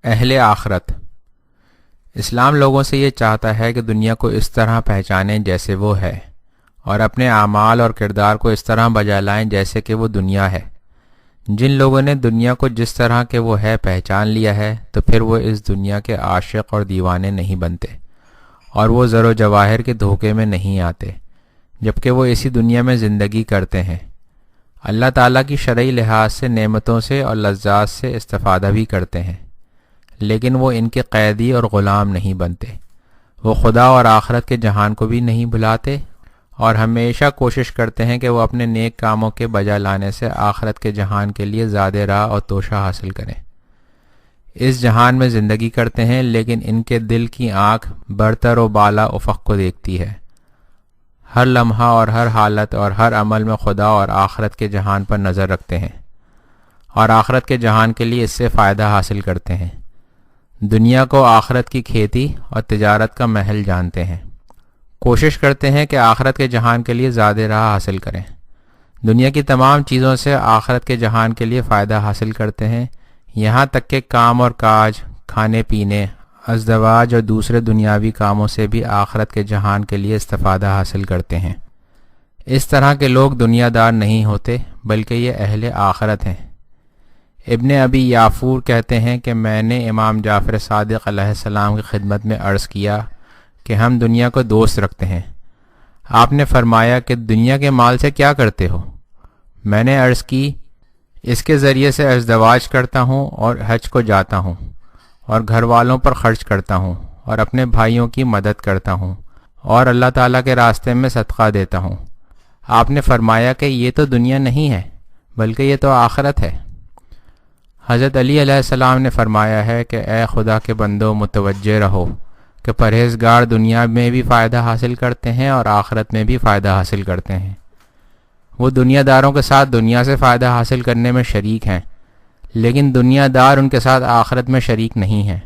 اہل آخرت۔ اسلام لوگوں سے یہ چاہتا ہے کہ دنیا کو اس طرح پہچانیں جیسے وہ ہے، اور اپنے اعمال اور کردار کو اس طرح بجا لائیں جیسے کہ وہ دنیا ہے۔ جن لوگوں نے دنیا کو جس طرح کہ وہ ہے پہچان لیا ہے تو پھر وہ اس دنیا کے عاشق اور دیوانے نہیں بنتے، اور وہ زر و جواہر کے دھوکے میں نہیں آتے، جبکہ وہ اسی دنیا میں زندگی کرتے ہیں۔ اللہ تعالیٰ کی شرعی لحاظ سے نعمتوں سے اور لذات سے استفادہ بھی کرتے ہیں، لیکن وہ ان کے قیدی اور غلام نہیں بنتے۔ وہ خدا اور آخرت کے جہان کو بھی نہیں بھلاتے، اور ہمیشہ کوشش کرتے ہیں کہ وہ اپنے نیک کاموں کے بجا لانے سے آخرت کے جہان کے لیے زیادہ راہ اور توشہ حاصل کریں۔ اس جہان میں زندگی کرتے ہیں، لیکن ان کے دل کی آنکھ برتر و بالا افق کو دیکھتی ہے۔ ہر لمحہ اور ہر حالت اور ہر عمل میں خدا اور آخرت کے جہان پر نظر رکھتے ہیں، اور آخرت کے جہان کے لیے اس سے فائدہ حاصل کرتے ہیں۔ دنیا کو آخرت کی کھیتی اور تجارت کا محل جانتے ہیں۔ کوشش کرتے ہیں کہ آخرت کے جہان کے لیے زیادہ راہ حاصل کریں۔ دنیا کی تمام چیزوں سے آخرت کے جہان کے لیے فائدہ حاصل کرتے ہیں، یہاں تک کہ کام اور کاج، کھانے پینے، ازدواج اور دوسرے دنیاوی کاموں سے بھی آخرت کے جہان کے لیے استفادہ حاصل کرتے ہیں۔ اس طرح کے لوگ دنیا دار نہیں ہوتے، بلکہ یہ اہل آخرت ہیں۔ ابن ابی یافور کہتے ہیں کہ میں نے امام جعفر صادق علیہ السلام کی خدمت میں عرض کیا کہ ہم دنیا کو دوست رکھتے ہیں۔ آپ نے فرمایا کہ دنیا کے مال سے کیا کرتے ہو؟ میں نے عرض کی، اس کے ذریعے سے ازدواج کرتا ہوں اور حج کو جاتا ہوں، اور گھر والوں پر خرچ کرتا ہوں، اور اپنے بھائیوں کی مدد کرتا ہوں، اور اللہ تعالیٰ کے راستے میں صدقہ دیتا ہوں۔ آپ نے فرمایا کہ یہ تو دنیا نہیں ہے، بلکہ یہ تو آخرت ہے۔ حضرت علی علیہ السلام نے فرمایا ہے کہ اے خدا کے بندو، متوجہ رہو کہ پرہیزگار دنیا میں بھی فائدہ حاصل کرتے ہیں اور آخرت میں بھی فائدہ حاصل کرتے ہیں۔ وہ دنیا داروں کے ساتھ دنیا سے فائدہ حاصل کرنے میں شریک ہیں، لیکن دنیا دار ان کے ساتھ آخرت میں شریک نہیں ہیں۔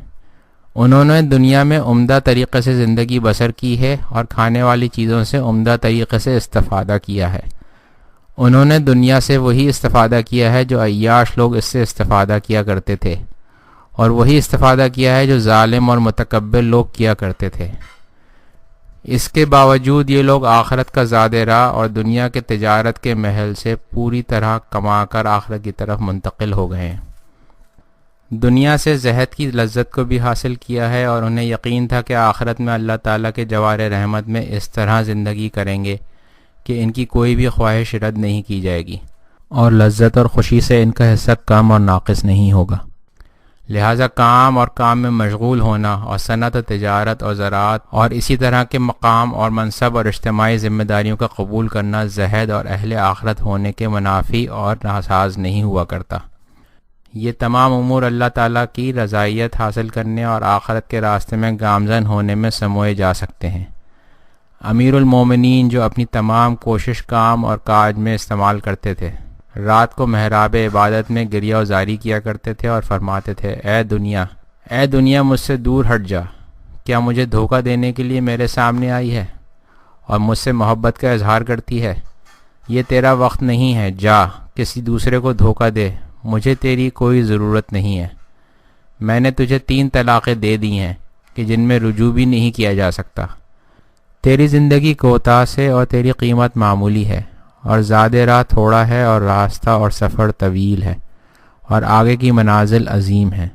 انہوں نے دنیا میں عمدہ طریقے سے زندگی بسر کی ہے اور کھانے والی چیزوں سے عمدہ طریقے سے استفادہ کیا ہے۔ انہوں نے دنیا سے وہی استفادہ کیا ہے جو عیاش لوگ اس سے استفادہ کیا کرتے تھے، اور وہی استفادہ کیا ہے جو ظالم اور متکبر لوگ کیا کرتے تھے۔ اس کے باوجود یہ لوگ آخرت کا زیادہ راہ اور دنیا کے تجارت کے محل سے پوری طرح کما کر آخرت کی طرف منتقل ہو گئے ہیں۔ دنیا سے زہد کی لذت کو بھی حاصل کیا ہے، اور انہیں یقین تھا کہ آخرت میں اللہ تعالیٰ کے جوار رحمت میں اس طرح زندگی کریں گے کہ ان کی کوئی بھی خواہش رد نہیں کی جائے گی، اور لذت اور خوشی سے ان کا حصہ کم اور ناقص نہیں ہوگا۔ لہٰذا کام اور کام میں مشغول ہونا اور صنعت و تجارت اور زراعت اور اسی طرح کے مقام اور منصب اور اجتماعی ذمہ داریوں کا قبول کرنا زہد اور اہل آخرت ہونے کے منافی اور ناساز نہیں ہوا کرتا۔ یہ تمام امور اللہ تعالیٰ کی رضائیت حاصل کرنے اور آخرت کے راستے میں گامزن ہونے میں سموئے جا سکتے ہیں۔ امیر المومنین جو اپنی تمام کوشش کام اور کاج میں استعمال کرتے تھے، رات کو محراب عبادت میں گریہ و زاری کیا کرتے تھے اور فرماتے تھے، اے دنیا مجھ سے دور ہٹ جا، کیا مجھے دھوکہ دینے کے لیے میرے سامنے آئی ہے اور مجھ سے محبت کا اظہار کرتی ہے؟ یہ تیرا وقت نہیں ہے، جا کسی دوسرے کو دھوکہ دے، مجھے تیری کوئی ضرورت نہیں ہے۔ میں نے تجھے 3 طلاقیں دے دی ہیں کہ جن میں رجوع بھی نہیں کیا جا سکتا۔ تیری زندگی کوتاہ سے اور تیری قیمت معمولی ہے، اور زیادہ راہ تھوڑا ہے، اور راستہ اور سفر طویل ہے، اور آگے کی منازل عظیم ہیں۔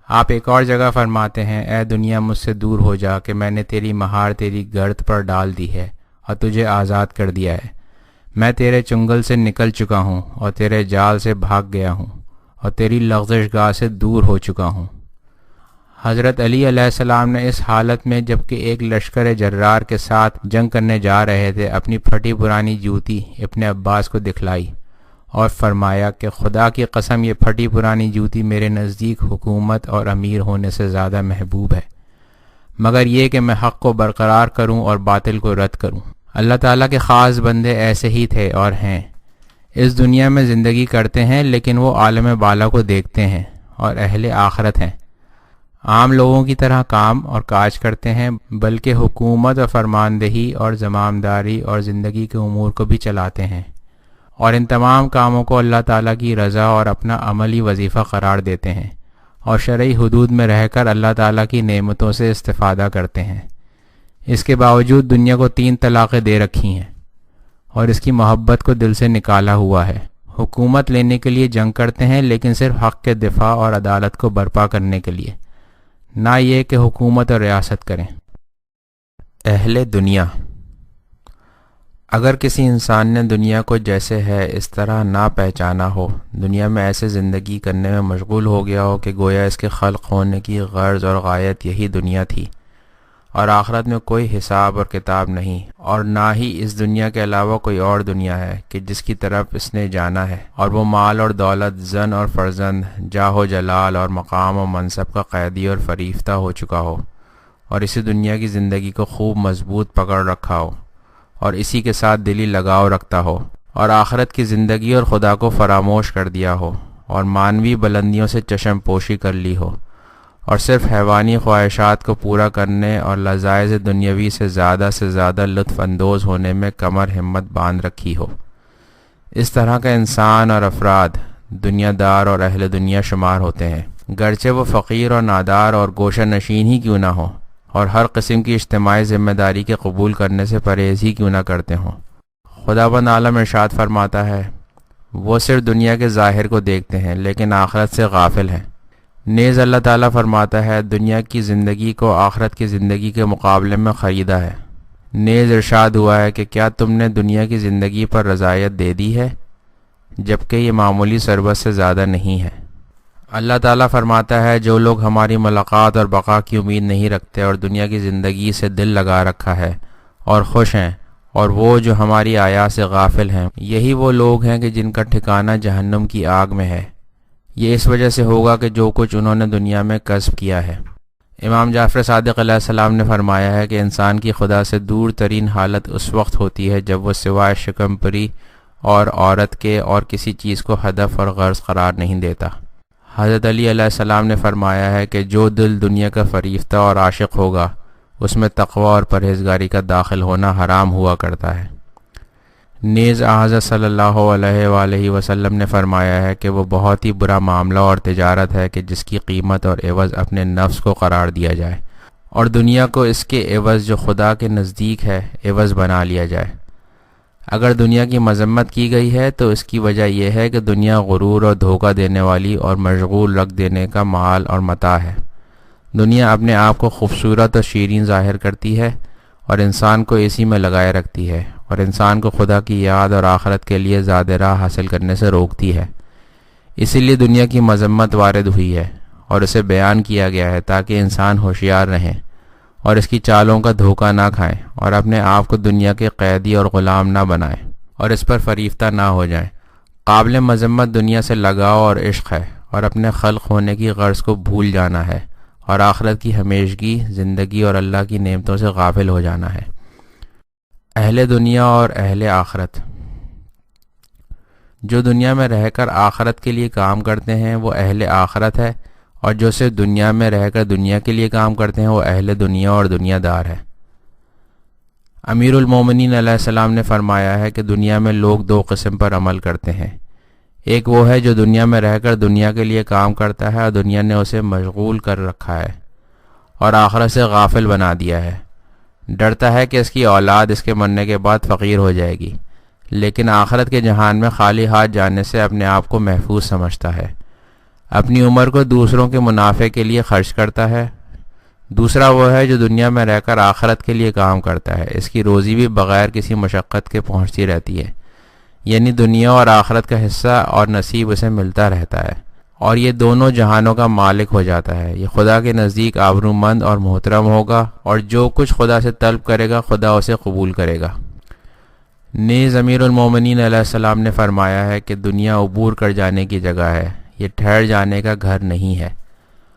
آپ ایک اور جگہ فرماتے ہیں، اے دنیا مجھ سے دور ہو جا کہ میں نے تیری مہار تیری گرد پر ڈال دی ہے اور تجھے آزاد کر دیا ہے۔ میں تیرے چنگل سے نکل چکا ہوں اور تیرے جال سے بھاگ گیا ہوں اور تیری لغزش گاہ سے دور ہو چکا ہوں۔ حضرت علی علیہ السلام نے اس حالت میں جبکہ ایک لشکر جرار کے ساتھ جنگ کرنے جا رہے تھے، اپنی پھٹی پرانی جوتی ابن عباس کو دکھلائی اور فرمایا کہ خدا کی قسم یہ پھٹی پرانی جوتی میرے نزدیک حکومت اور امیر ہونے سے زیادہ محبوب ہے، مگر یہ کہ میں حق کو برقرار کروں اور باطل کو رد کروں۔ اللہ تعالیٰ کے خاص بندے ایسے ہی تھے اور ہیں، اس دنیا میں زندگی کرتے ہیں لیکن وہ عالم بالا کو دیکھتے ہیں اور اہل آخرت ہیں۔ عام لوگوں کی طرح کام اور کاج کرتے ہیں، بلکہ حکومت اور فرماندہی اور زمامداری اور زندگی کے امور کو بھی چلاتے ہیں، اور ان تمام کاموں کو اللہ تعالیٰ کی رضا اور اپنا عملی وظیفہ قرار دیتے ہیں، اور شرعی حدود میں رہ کر اللہ تعالیٰ کی نعمتوں سے استفادہ کرتے ہیں۔ اس کے باوجود دنیا کو 3 طلاقیں دے رکھی ہیں اور اس کی محبت کو دل سے نکالا ہوا ہے۔ حکومت لینے کے لیے جنگ کرتے ہیں، لیکن صرف حق کے دفاع اور عدالت کو برپا کرنے کے لیے، نہ یہ کہ حکومت اور ریاست کریں۔ اہل دنیا۔ اگر کسی انسان نے دنیا کو جیسے ہے اس طرح نہ پہچانا ہو، دنیا میں ایسے زندگی کرنے میں مشغول ہو گیا ہو کہ گویا اس کے خلق ہونے کی غرض اور غایت یہی دنیا تھی، اور آخرت میں کوئی حساب اور کتاب نہیں، اور نہ ہی اس دنیا کے علاوہ کوئی اور دنیا ہے کہ جس کی طرف اس نے جانا ہے، اور وہ مال اور دولت، زن اور فرزند، جاہ و جلال اور مقام و منصب کا قیدی اور فریفتہ ہو چکا ہو، اور اسی دنیا کی زندگی کو خوب مضبوط پکڑ رکھا ہو، اور اسی کے ساتھ دلی لگاؤ رکھتا ہو، اور آخرت کی زندگی اور خدا کو فراموش کر دیا ہو، اور مانوی بلندیوں سے چشم پوشی کر لی ہو، اور صرف حیوانی خواہشات کو پورا کرنے اور لذائذ دنیاوی سے زیادہ لطف اندوز ہونے میں کمر ہمت باندھ رکھی ہو۔ اس طرح کا انسان اور افراد دنیا دار اور اہل دنیا شمار ہوتے ہیں، گرچہ وہ فقیر اور نادار اور گوشہ نشین ہی کیوں نہ ہو، اور ہر قسم کی اجتماعی ذمہ داری کے قبول کرنے سے پرہیز ہی کیوں نہ کرتے ہوں۔ خداوند عالم ارشاد فرماتا ہے، وہ صرف دنیا کے ظاہر کو دیکھتے ہیں لیکن آخرت سے غافل ہیں۔ نیز اللہ تعالیٰ فرماتا ہے، دنیا کی زندگی کو آخرت کی زندگی کے مقابلے میں خریدا ہے۔ نیز ارشاد ہوا ہے کہ کیا تم نے دنیا کی زندگی پر رضایت دے دی ہے، جبکہ یہ معمولی ثروت سے زیادہ نہیں ہے۔ اللہ تعالیٰ فرماتا ہے، جو لوگ ہماری ملاقات اور بقا کی امید نہیں رکھتے اور دنیا کی زندگی سے دل لگا رکھا ہے اور خوش ہیں، اور وہ جو ہماری آیات سے غافل ہیں، یہی وہ لوگ ہیں کہ جن کا ٹھکانہ جہنم کی آگ میں ہے۔ یہ اس وجہ سے ہوگا کہ جو کچھ انہوں نے دنیا میں کسب کیا ہے۔ امام جعفر صادق علیہ السلام نے فرمایا ہے کہ انسان کی خدا سے دور ترین حالت اس وقت ہوتی ہے جب وہ سوائے شکم پری اور عورت کے اور کسی چیز کو ہدف اور غرض قرار نہیں دیتا۔ حضرت علی علیہ السلام نے فرمایا ہے کہ جو دل دنیا کا فریفتہ اور عاشق ہوگا، اس میں تقوی اور پرہیزگاری کا داخل ہونا حرام ہوا کرتا ہے۔ نیز حضرت صلی اللہ علیہ وآلہ وسلم نے فرمایا ہے کہ وہ بہت ہی برا معاملہ اور تجارت ہے کہ جس کی قیمت اور عوض اپنے نفس کو قرار دیا جائے، اور دنیا کو اس کے عوض جو خدا کے نزدیک ہے عوض بنا لیا جائے۔ اگر دنیا کی مذمت کی گئی ہے تو اس کی وجہ یہ ہے کہ دنیا غرور اور دھوکہ دینے والی اور مشغول رکھ دینے کا مال اور متاع ہے۔ دنیا اپنے آپ کو خوبصورت اور شیرین ظاہر کرتی ہے اور انسان کو اسی میں لگائے رکھتی ہے، اور انسان کو خدا کی یاد اور آخرت کے لیے زیادہ راہ حاصل کرنے سے روکتی ہے۔ اسی لیے دنیا کی مذمت وارد ہوئی ہے اور اسے بیان کیا گیا ہے تاکہ انسان ہوشیار رہیں اور اس کی چالوں کا دھوکہ نہ کھائیں، اور اپنے آپ کو دنیا کے قیدی اور غلام نہ بنائیں اور اس پر فریفتہ نہ ہو جائیں۔ قابل مذمت دنیا سے لگاؤ اور عشق ہے، اور اپنے خلق ہونے کی غرض کو بھول جانا ہے، اور آخرت کی ہمیشگی زندگی اور اللہ کی نعمتوں سے غافل ہو جانا ہے۔ اہل دنیا اور اہل آخرت۔ جو دنیا میں رہ کر آخرت کے لیے کام کرتے ہیں وہ اہل آخرت ہے، اور جو صرف دنیا میں رہ کر دنیا کے لیے کام کرتے ہیں وہ اہل دنیا اور دنیا دار ہے۔ امیر المومنین علیہ السلام نے فرمایا ہے کہ دنیا میں لوگ 2 قسم پر عمل کرتے ہیں۔ ایک وہ ہے جو دنیا میں رہ کر دنیا کے لیے کام کرتا ہے اور دنیا نے اسے مشغول کر رکھا ہے اور آخرت سے غافل بنا دیا ہے۔ ڈرتا ہے کہ اس کی اولاد اس کے مرنے کے بعد فقیر ہو جائے گی، لیکن آخرت کے جہان میں خالی ہاتھ جانے سے اپنے آپ کو محفوظ سمجھتا ہے۔ اپنی عمر کو دوسروں کے منافع کے لیے خرچ کرتا ہے۔ دوسرا وہ ہے جو دنیا میں رہ کر آخرت کے لیے کام کرتا ہے، اس کی روزی بھی بغیر کسی مشقت کے پہنچتی رہتی ہے، یعنی دنیا اور آخرت کا حصہ اور نصیب اسے ملتا رہتا ہے، اور یہ دونوں جہانوں کا مالک ہو جاتا ہے۔ یہ خدا کے نزدیک آبرومند اور محترم ہوگا، اور جو کچھ خدا سے طلب کرے گا خدا اسے قبول کرے گا۔ نیز امیر المومنین علیہ السلام نے فرمایا ہے کہ دنیا عبور کر جانے کی جگہ ہے، یہ ٹھہر جانے کا گھر نہیں ہے۔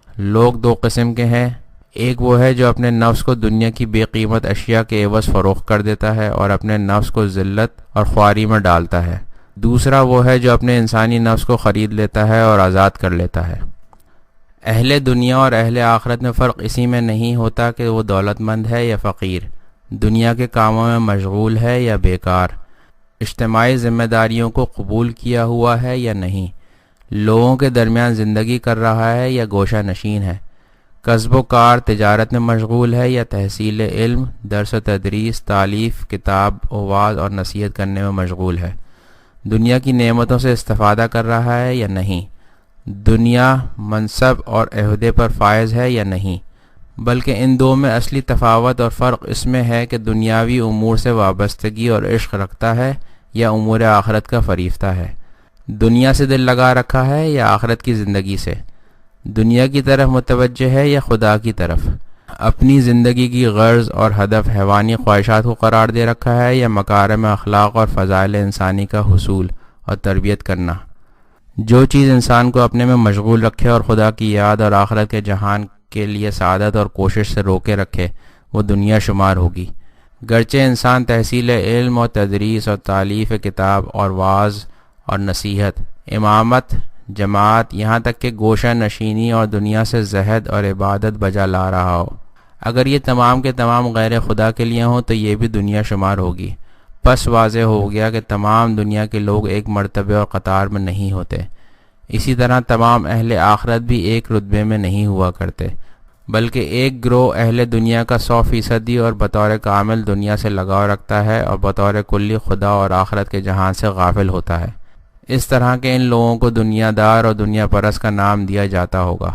لوگ 2 قسم کے ہیں، ایک وہ ہے جو اپنے نفس کو دنیا کی بے قیمت اشیاء کے عوض فروخت کر دیتا ہے اور اپنے نفس کو ذلت اور خواری میں ڈالتا ہے۔ دوسرا وہ ہے جو اپنے انسانی نفس کو خرید لیتا ہے اور آزاد کر لیتا ہے۔ اہل دنیا اور اہل آخرت میں فرق اسی میں نہیں ہوتا کہ وہ دولت مند ہے یا فقیر، دنیا کے کاموں میں مشغول ہے یا بیکار، اجتماعی ذمہ داریوں کو قبول کیا ہوا ہے یا نہیں، لوگوں کے درمیان زندگی کر رہا ہے یا گوشہ نشین ہے، کسب و کار تجارت میں مشغول ہے یا تحصیل علم، درس و تدریس، تالیف، کتاب و وعظ اور نصیحت کرنے میں مشغول ہے، دنیا کی نعمتوں سے استفادہ کر رہا ہے یا نہیں، دنیا منصب اور عہدے پر فائز ہے یا نہیں، بلکہ ان دو میں اصلی تفاوت اور فرق اس میں ہے کہ دنیاوی امور سے وابستگی اور عشق رکھتا ہے یا امور آخرت کا فریفتہ ہے، دنیا سے دل لگا رکھا ہے یا آخرت کی زندگی سے، دنیا کی طرف متوجہ ہے یا خدا کی طرف، اپنی زندگی کی غرض اور ہدف حیوانی خواہشات کو قرار دے رکھا ہے یا مکارم اخلاق اور فضائل انسانی کا حصول اور تربیت کرنا۔ جو چیز انسان کو اپنے میں مشغول رکھے اور خدا کی یاد اور آخرت کے جہان کے لیے سعادت اور کوشش سے روکے رکھے، وہ دنیا شمار ہوگی۔ گرچہ انسان تحصیل علم اور تدریس اور تالیف کتاب اور وعظ اور نصیحت، امامت، جماعت، یہاں تک کہ گوشہ نشینی اور دنیا سے زہد اور عبادت بجا لا رہا ہو، اگر یہ تمام کے تمام غیر خدا کے لیے ہوں تو یہ بھی دنیا شمار ہوگی۔ پس واضح ہو گیا کہ تمام دنیا کے لوگ ایک مرتبے اور قطار میں نہیں ہوتے، اسی طرح تمام اہل آخرت بھی ایک رتبے میں نہیں ہوا کرتے، بلکہ ایک گروہ اہل دنیا کا 100% اور بطور کامل دنیا سے لگاؤ رکھتا ہے اور بطور کلی خدا اور آخرت کے جہان سے غافل ہوتا ہے۔ اس طرح کے ان لوگوں کو دنیا دار اور دنیا پرست کا نام دیا جاتا ہوگا۔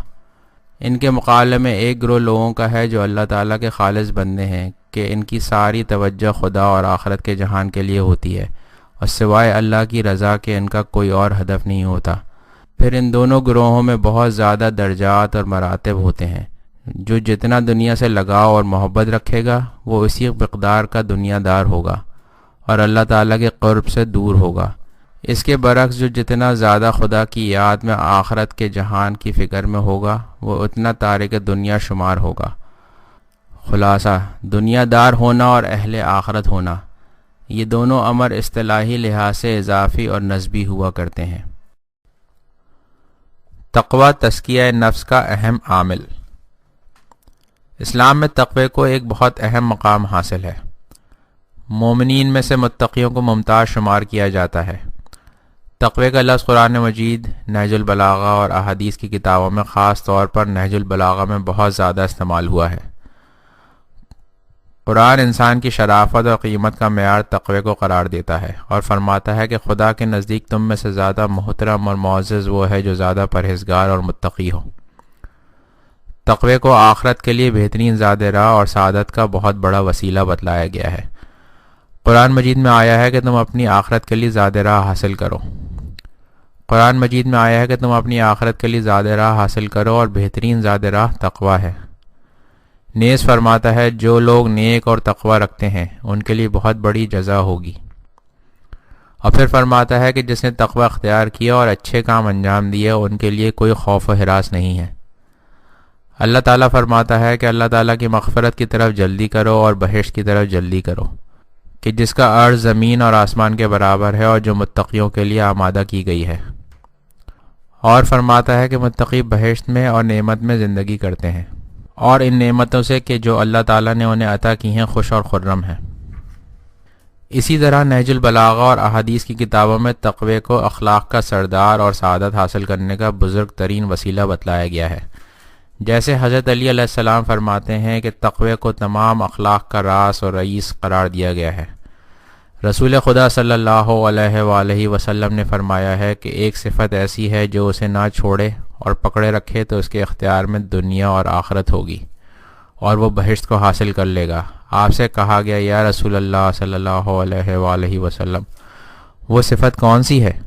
ان کے مقابلے میں ایک گروہ لوگوں کا ہے جو اللہ تعالیٰ کے خالص بندے ہیں کہ ان کی ساری توجہ خدا اور آخرت کے جہان کے لیے ہوتی ہے اور سوائے اللہ کی رضا کے ان کا کوئی اور ہدف نہیں ہوتا۔ پھر ان دونوں گروہوں میں بہت زیادہ درجات اور مراتب ہوتے ہیں۔ جو جتنا دنیا سے لگاؤ اور محبت رکھے گا وہ اسی مقدار کا دنیا دار ہوگا اور اللہ تعالیٰ کے قرب سے دور ہوگا۔ اس کے برعکس جو جتنا زیادہ خدا کی یاد میں آخرت کے جہان کی فکر میں ہوگا وہ اتنا تارک دنیا شمار ہوگا۔ خلاصہ، دنیا دار ہونا اور اہل آخرت ہونا، یہ دونوں امر اصطلاحی لحاظ سے اضافی اور نسبی ہوا کرتے ہیں۔ تقوی تزکیہ نفس کا اہم عامل۔ اسلام میں تقوی کو ایک بہت اہم مقام حاصل ہے۔ مومنین میں سے متقیوں کو ممتاز شمار کیا جاتا ہے۔ تقوی کا لفظ قرآن مجید، نہج البلاغہ اور احادیث کی کتابوں میں، خاص طور پر نہج البلاغہ میں بہت زیادہ استعمال ہوا ہے۔ قرآن انسان کی شرافت اور قیمت کا معیار تقوی کو قرار دیتا ہے اور فرماتا ہے کہ خدا کے نزدیک تم میں سے زیادہ محترم اور معزز وہ ہے جو زیادہ پرہیزگار اور متقی ہو۔ تقوی کو آخرت کے لیے بہترین زاد راہ اور سعادت کا بہت بڑا وسیلہ بتلایا گیا ہے۔ قرآن مجید میں آیا ہے کہ تم اپنی آخرت کے لیے زاد راہ حاصل کرو۔ قرآن مجید میں آیا ہے کہ تم اپنی آخرت کے لیے زاد راہ حاصل کرو اور بہترین زاد راہ تقوی ہے۔ نیز فرماتا ہے جو لوگ نیک اور تقوی رکھتے ہیں ان کے لیے بہت بڑی جزا ہوگی۔ اور پھر فرماتا ہے کہ جس نے تقوی اختیار کیا اور اچھے کام انجام دیے ان کے لیے کوئی خوف و ہراس نہیں ہے۔ اللہ تعالیٰ فرماتا ہے کہ اللہ تعالیٰ کی مغفرت کی طرف جلدی کرو اور بہشت کی طرف جلدی کرو، کہ جس کا عرض زمین اور آسمان کے برابر ہے اور جو متقیوں کے لیے آمادہ کی گئی ہے۔ اور فرماتا ہے کہ متقی بہشت میں اور نعمت میں زندگی کرتے ہیں اور ان نعمتوں سے کہ جو اللہ تعالیٰ نے انہیں عطا کی ہیں خوش اور خرم ہیں۔ اسی طرح نہج البلاغہ اور احادیث کی کتابوں میں تقوی کو اخلاق کا سردار اور سعادت حاصل کرنے کا بزرگ ترین وسیلہ بتلایا گیا ہے۔ جیسے حضرت علی علیہ السلام فرماتے ہیں کہ تقوی کو تمام اخلاق کا راس اور رئیس قرار دیا گیا ہے۔ رسول خدا صلی اللہ علیہ وآلہ وسلم نے فرمایا ہے کہ ایک صفت ایسی ہے جو اسے نہ چھوڑے اور پکڑے رکھے تو اس کے اختیار میں دنیا اور آخرت ہوگی اور وہ بہشت کو حاصل کر لے گا۔ آپ سے کہا گیا یا رسول اللہ صلی اللہ علیہ وآلہ وسلم، وہ صفت کون سی ہے؟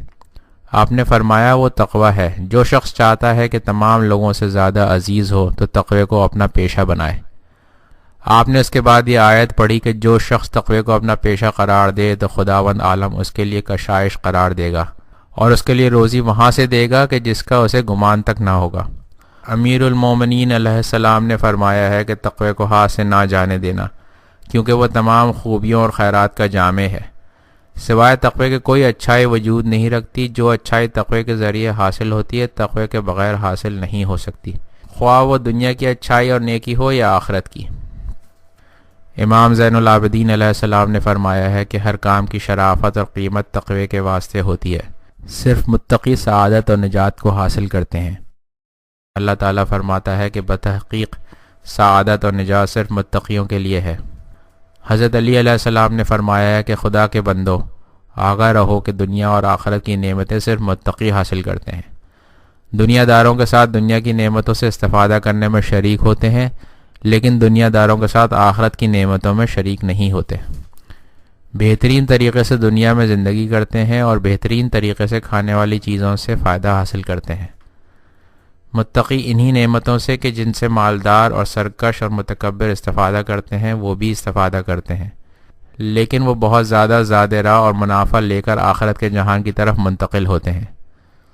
آپ نے فرمایا وہ تقوی ہے۔ جو شخص چاہتا ہے کہ تمام لوگوں سے زیادہ عزیز ہو تو تقوی کو اپنا پیشہ بنائے۔ آپ نے اس کے بعد یہ آیت پڑھی کہ جو شخص تقوی کو اپنا پیشہ قرار دے تو خداوند عالم اس کے لیے کشائش قرار دے گا اور اس کے لیے روزی وہاں سے دے گا کہ جس کا اسے گمان تک نہ ہوگا۔ امیر المومنین علیہ السلام نے فرمایا ہے کہ تقوی کو ہاتھ سے نہ جانے دینا، کیونکہ وہ تمام خوبیوں اور خیرات کا جامع ہے۔ سوائے تقوی کے کوئی اچھائی وجود نہیں رکھتی۔ جو اچھائی تقوی کے ذریعے حاصل ہوتی ہے تقوی کے بغیر حاصل نہیں ہو سکتی، خواہ وہ دنیا کی اچھائی اور نیکی ہو یا آخرت کی۔ امام زین العابدین علیہ السلام نے فرمایا ہے کہ ہر کام کی شرافت اور قیمت تقوی کے واسطے ہوتی ہے۔ صرف متقی سعادت اور نجات کو حاصل کرتے ہیں۔ اللہ تعالیٰ فرماتا ہے کہ بتحقیق سعادت اور نجات صرف متقیوں کے لیے ہے۔ حضرت علی علیہ السلام نے فرمایا ہے کہ خدا کے بندو، آگاہ رہو کہ دنیا اور آخرت کی نعمتیں صرف متقی حاصل کرتے ہیں۔ دنیا داروں کے ساتھ دنیا کی نعمتوں سے استفادہ کرنے میں شریک ہوتے ہیں، لیکن دنیا داروں کے ساتھ آخرت کی نعمتوں میں شریک نہیں ہوتے۔ بہترین طریقے سے دنیا میں زندگی کرتے ہیں اور بہترین طریقے سے کھانے والی چیزوں سے فائدہ حاصل کرتے ہیں۔ متقی انہی نعمتوں سے کہ جن سے مالدار اور سرکش اور متکبر استفادہ کرتے ہیں وہ بھی استفادہ کرتے ہیں، لیکن وہ بہت زیادہ زیادہ راہ اور منافع لے کر آخرت کے جہان کی طرف منتقل ہوتے ہیں۔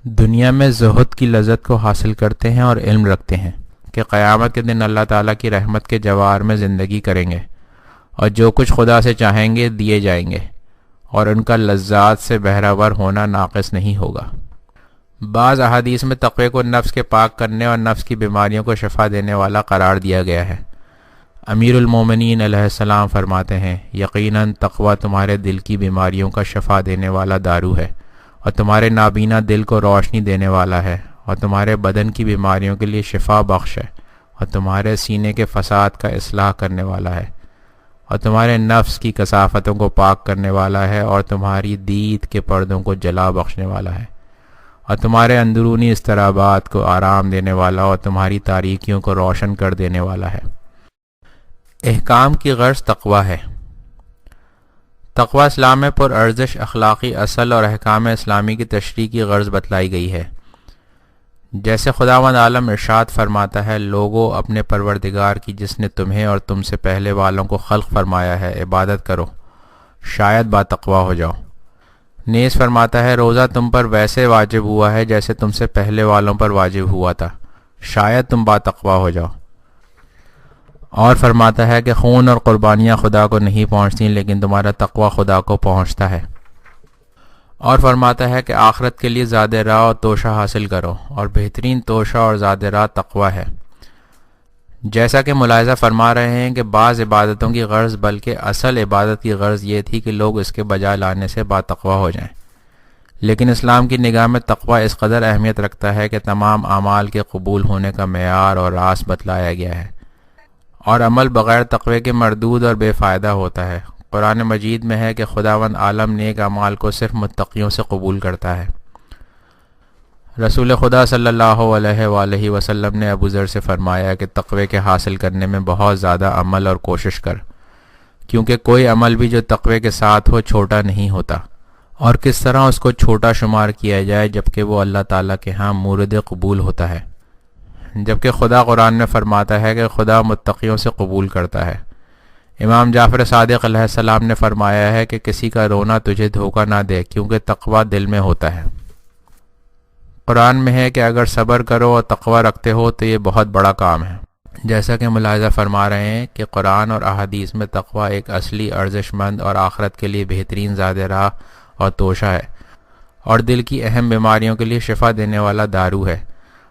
دنیا میں زہد کی لذت کو حاصل کرتے ہیں اور علم رکھتے ہیں کہ قیامت کے دن اللہ تعالیٰ کی رحمت کے جوار میں زندگی کریں گے اور جو کچھ خدا سے چاہیں گے دیے جائیں گے، اور ان کا لذات سے بہرہور ہونا ناقص نہیں ہوگا۔ بعض احادیث میں تقوی کو نفس کے پاک کرنے اور نفس کی بیماریوں کو شفا دینے والا قرار دیا گیا ہے۔ امیر المومنین علیہ السلام فرماتے ہیں، یقیناً تقوی تمہارے دل کی بیماریوں کا شفا دینے والا دارو ہے، اور تمہارے نابینا دل کو روشنی دینے والا ہے، اور تمہارے بدن کی بیماریوں کے لیے شفا بخش ہے، اور تمہارے سینے کے فساد کا اصلاح کرنے والا ہے، اور تمہارے نفس کی کثافتوں کو پاک کرنے والا ہے، اور تمہاری دید کے پردوں کو جلا بخشنے والا ہے، اور تمہارے اندرونی اضطرابات کو آرام دینے والا اور تمہاری تاریکیوں کو روشن کر دینے والا ہے۔ احکام کی غرض تقوی ہے۔ تقوی اسلام میں پر ارزش اخلاقی اصل اور احکام اسلامی کی تشریح کی غرض بتلائی گئی ہے۔ جیسے خداوند عالم ارشاد فرماتا ہے، لوگو اپنے پروردگار کی جس نے تمہیں اور تم سے پہلے والوں کو خلق فرمایا ہے عبادت کرو، شاید با تقوی ہو جاؤ۔ نیز فرماتا ہے، روزہ تم پر ویسے واجب ہوا ہے جیسے تم سے پہلے والوں پر واجب ہوا تھا، شاید تم با تقوی ہو جاؤ۔ اور فرماتا ہے کہ خون اور قربانیاں خدا کو نہیں پہنچتی، لیکن تمہارا تقوی خدا کو پہنچتا ہے۔ اور فرماتا ہے کہ آخرت کے لیے زیادہ راہ اور توشہ حاصل کرو، اور بہترین توشہ اور زیادہ راہ تقوی ہے۔ جیسا کہ ملاحظہ فرما رہے ہیں کہ بعض عبادتوں کی غرض بلکہ اصل عبادت کی غرض یہ تھی کہ لوگ اس کے بجائے لانے سے با تقوی ہو جائیں، لیکن اسلام کی نگاہ میں تقوی اس قدر اہمیت رکھتا ہے کہ تمام اعمال کے قبول ہونے کا معیار اور راز بتلایا گیا ہے، اور عمل بغیر تقوی کے مردود اور بے فائدہ ہوتا ہے۔ قرآن مجید میں ہے کہ خداوند عالم نیک اعمال کو صرف متقیوں سے قبول کرتا ہے۔ رسول خدا صلی اللہ علیہ وآلہ وسلم نے ابو ذر سے فرمایا کہ تقوی کے حاصل کرنے میں بہت زیادہ عمل اور کوشش کر، کیونکہ کوئی عمل بھی جو تقوی کے ساتھ ہو چھوٹا نہیں ہوتا، اور کس طرح اس کو چھوٹا شمار کیا جائے جبکہ وہ اللہ تعالیٰ کے ہاں مورد قبول ہوتا ہے۔ جبکہ خدا قرآن میں فرماتا ہے کہ خدا متقیوں سے قبول کرتا ہے۔ امام جعفر صادق علیہ السلام نے فرمایا ہے کہ کسی کا رونا تجھے دھوکہ نہ دے، کیونکہ تقوی دل میں ہوتا ہے۔ قرآن میں ہے کہ اگر صبر کرو اور تقوی رکھتے ہو تو یہ بہت بڑا کام ہے۔ جیسا کہ ملاحظہ فرما رہے ہیں کہ قرآن اور احادیث میں تقوی ایک اصلی ارزش مند اور آخرت کے لیے بہترین زیادہ راہ اور توشہ ہے، اور دل کی اہم بیماریوں کے لیے شفا دینے والا دارو ہے،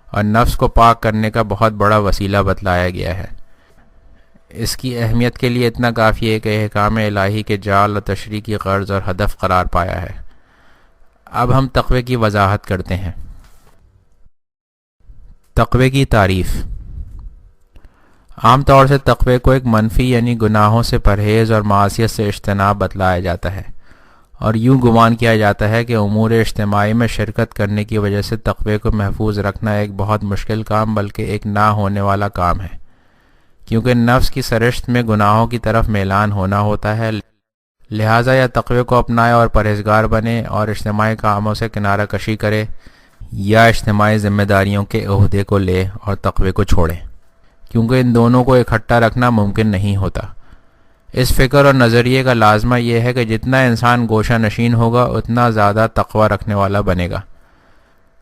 اور نفس کو پاک کرنے کا بہت بڑا وسیلہ بتلایا گیا ہے۔ اس کی اہمیت کے لیے اتنا کافی ہے کہ احکام الہی کے جال اور تشریح کی غرض اور ہدف قرار پایا ہے۔ اب ہم تقوی کی وضاحت کرتے ہیں۔ تقوی کی تعریف۔ عام طور سے تقوی کو ایک منفی یعنی گناہوں سے پرہیز اور معصیت سے اجتناب بتلایا جاتا ہے، اور یوں گمان کیا جاتا ہے کہ امور اجتماعی میں شرکت کرنے کی وجہ سے تقوی کو محفوظ رکھنا ایک بہت مشکل کام بلکہ ایک نہ ہونے والا کام ہے، کیونکہ نفس کی سرشت میں گناہوں کی طرف میلان ہونا ہوتا ہے، لہٰذا یا تقوی کو اپنائے اور پرہیزگار بنے اور اجتماعی کاموں سے کنارہ کشی کرے، یا اجتماعی ذمہ داریوں کے عہدے کو لے اور تقوی کو چھوڑے، کیونکہ ان دونوں کو اکٹھا رکھنا ممکن نہیں ہوتا۔ اس فکر اور نظریے کا لازمہ یہ ہے کہ جتنا انسان گوشہ نشین ہوگا اتنا زیادہ تقوی رکھنے والا بنے گا،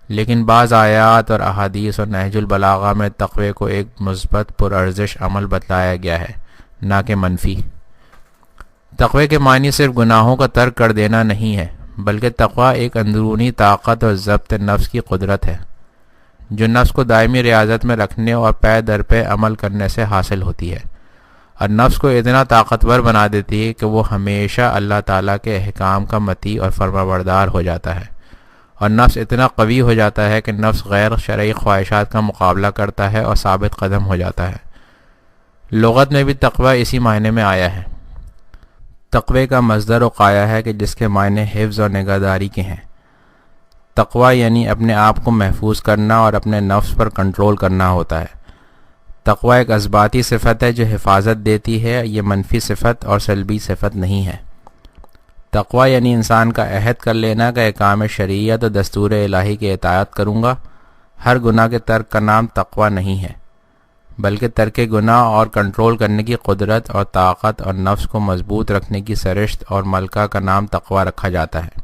لیکن بعض آیات اور احادیث اور نہج البلاغہ میں تقوی کو ایک مثبت پرارزش عمل بتلایا گیا ہے، نہ کہ منفی۔ تقوی کے معنی صرف گناہوں کا ترک کر دینا نہیں ہے، بلکہ تقوی ایک اندرونی طاقت اور ضبط نفس کی قدرت ہے، جو نفس کو دائمی ریاضت میں رکھنے اور پے در پے عمل کرنے سے حاصل ہوتی ہے، اور نفس کو اتنا طاقتور بنا دیتی ہے کہ وہ ہمیشہ اللہ تعالیٰ کے احکام کا مطیع اور فرمانبردار ہو جاتا ہے، اور نفس اتنا قوی ہو جاتا ہے کہ نفس غیر شرعی خواہشات کا مقابلہ کرتا ہے اور ثابت قدم ہو جاتا ہے۔ لغت میں بھی تقوی اسی معنی میں آیا ہے۔ تقوی کا مصدر وقایا ہے کہ جس کے معنی حفظ اور نگہداری کے ہیں۔ تقوی یعنی اپنے آپ کو محفوظ کرنا اور اپنے نفس پر کنٹرول کرنا ہوتا ہے۔ تقوی ایک اثباتی صفت ہے جو حفاظت دیتی ہے، یہ منفی صفت اور سلبی صفت نہیں ہے۔ تقوی یعنی انسان کا عہد کر لینا کہ احکام شریعت اور دستور الہی کی اطاعت کروں گا۔ ہر گناہ کے ترک کا نام تقوی نہیں ہے، بلکہ ترک گناہ اور کنٹرول کرنے کی قدرت اور طاقت اور نفس کو مضبوط رکھنے کی سرشت اور ملکہ کا نام تقوی رکھا جاتا ہے۔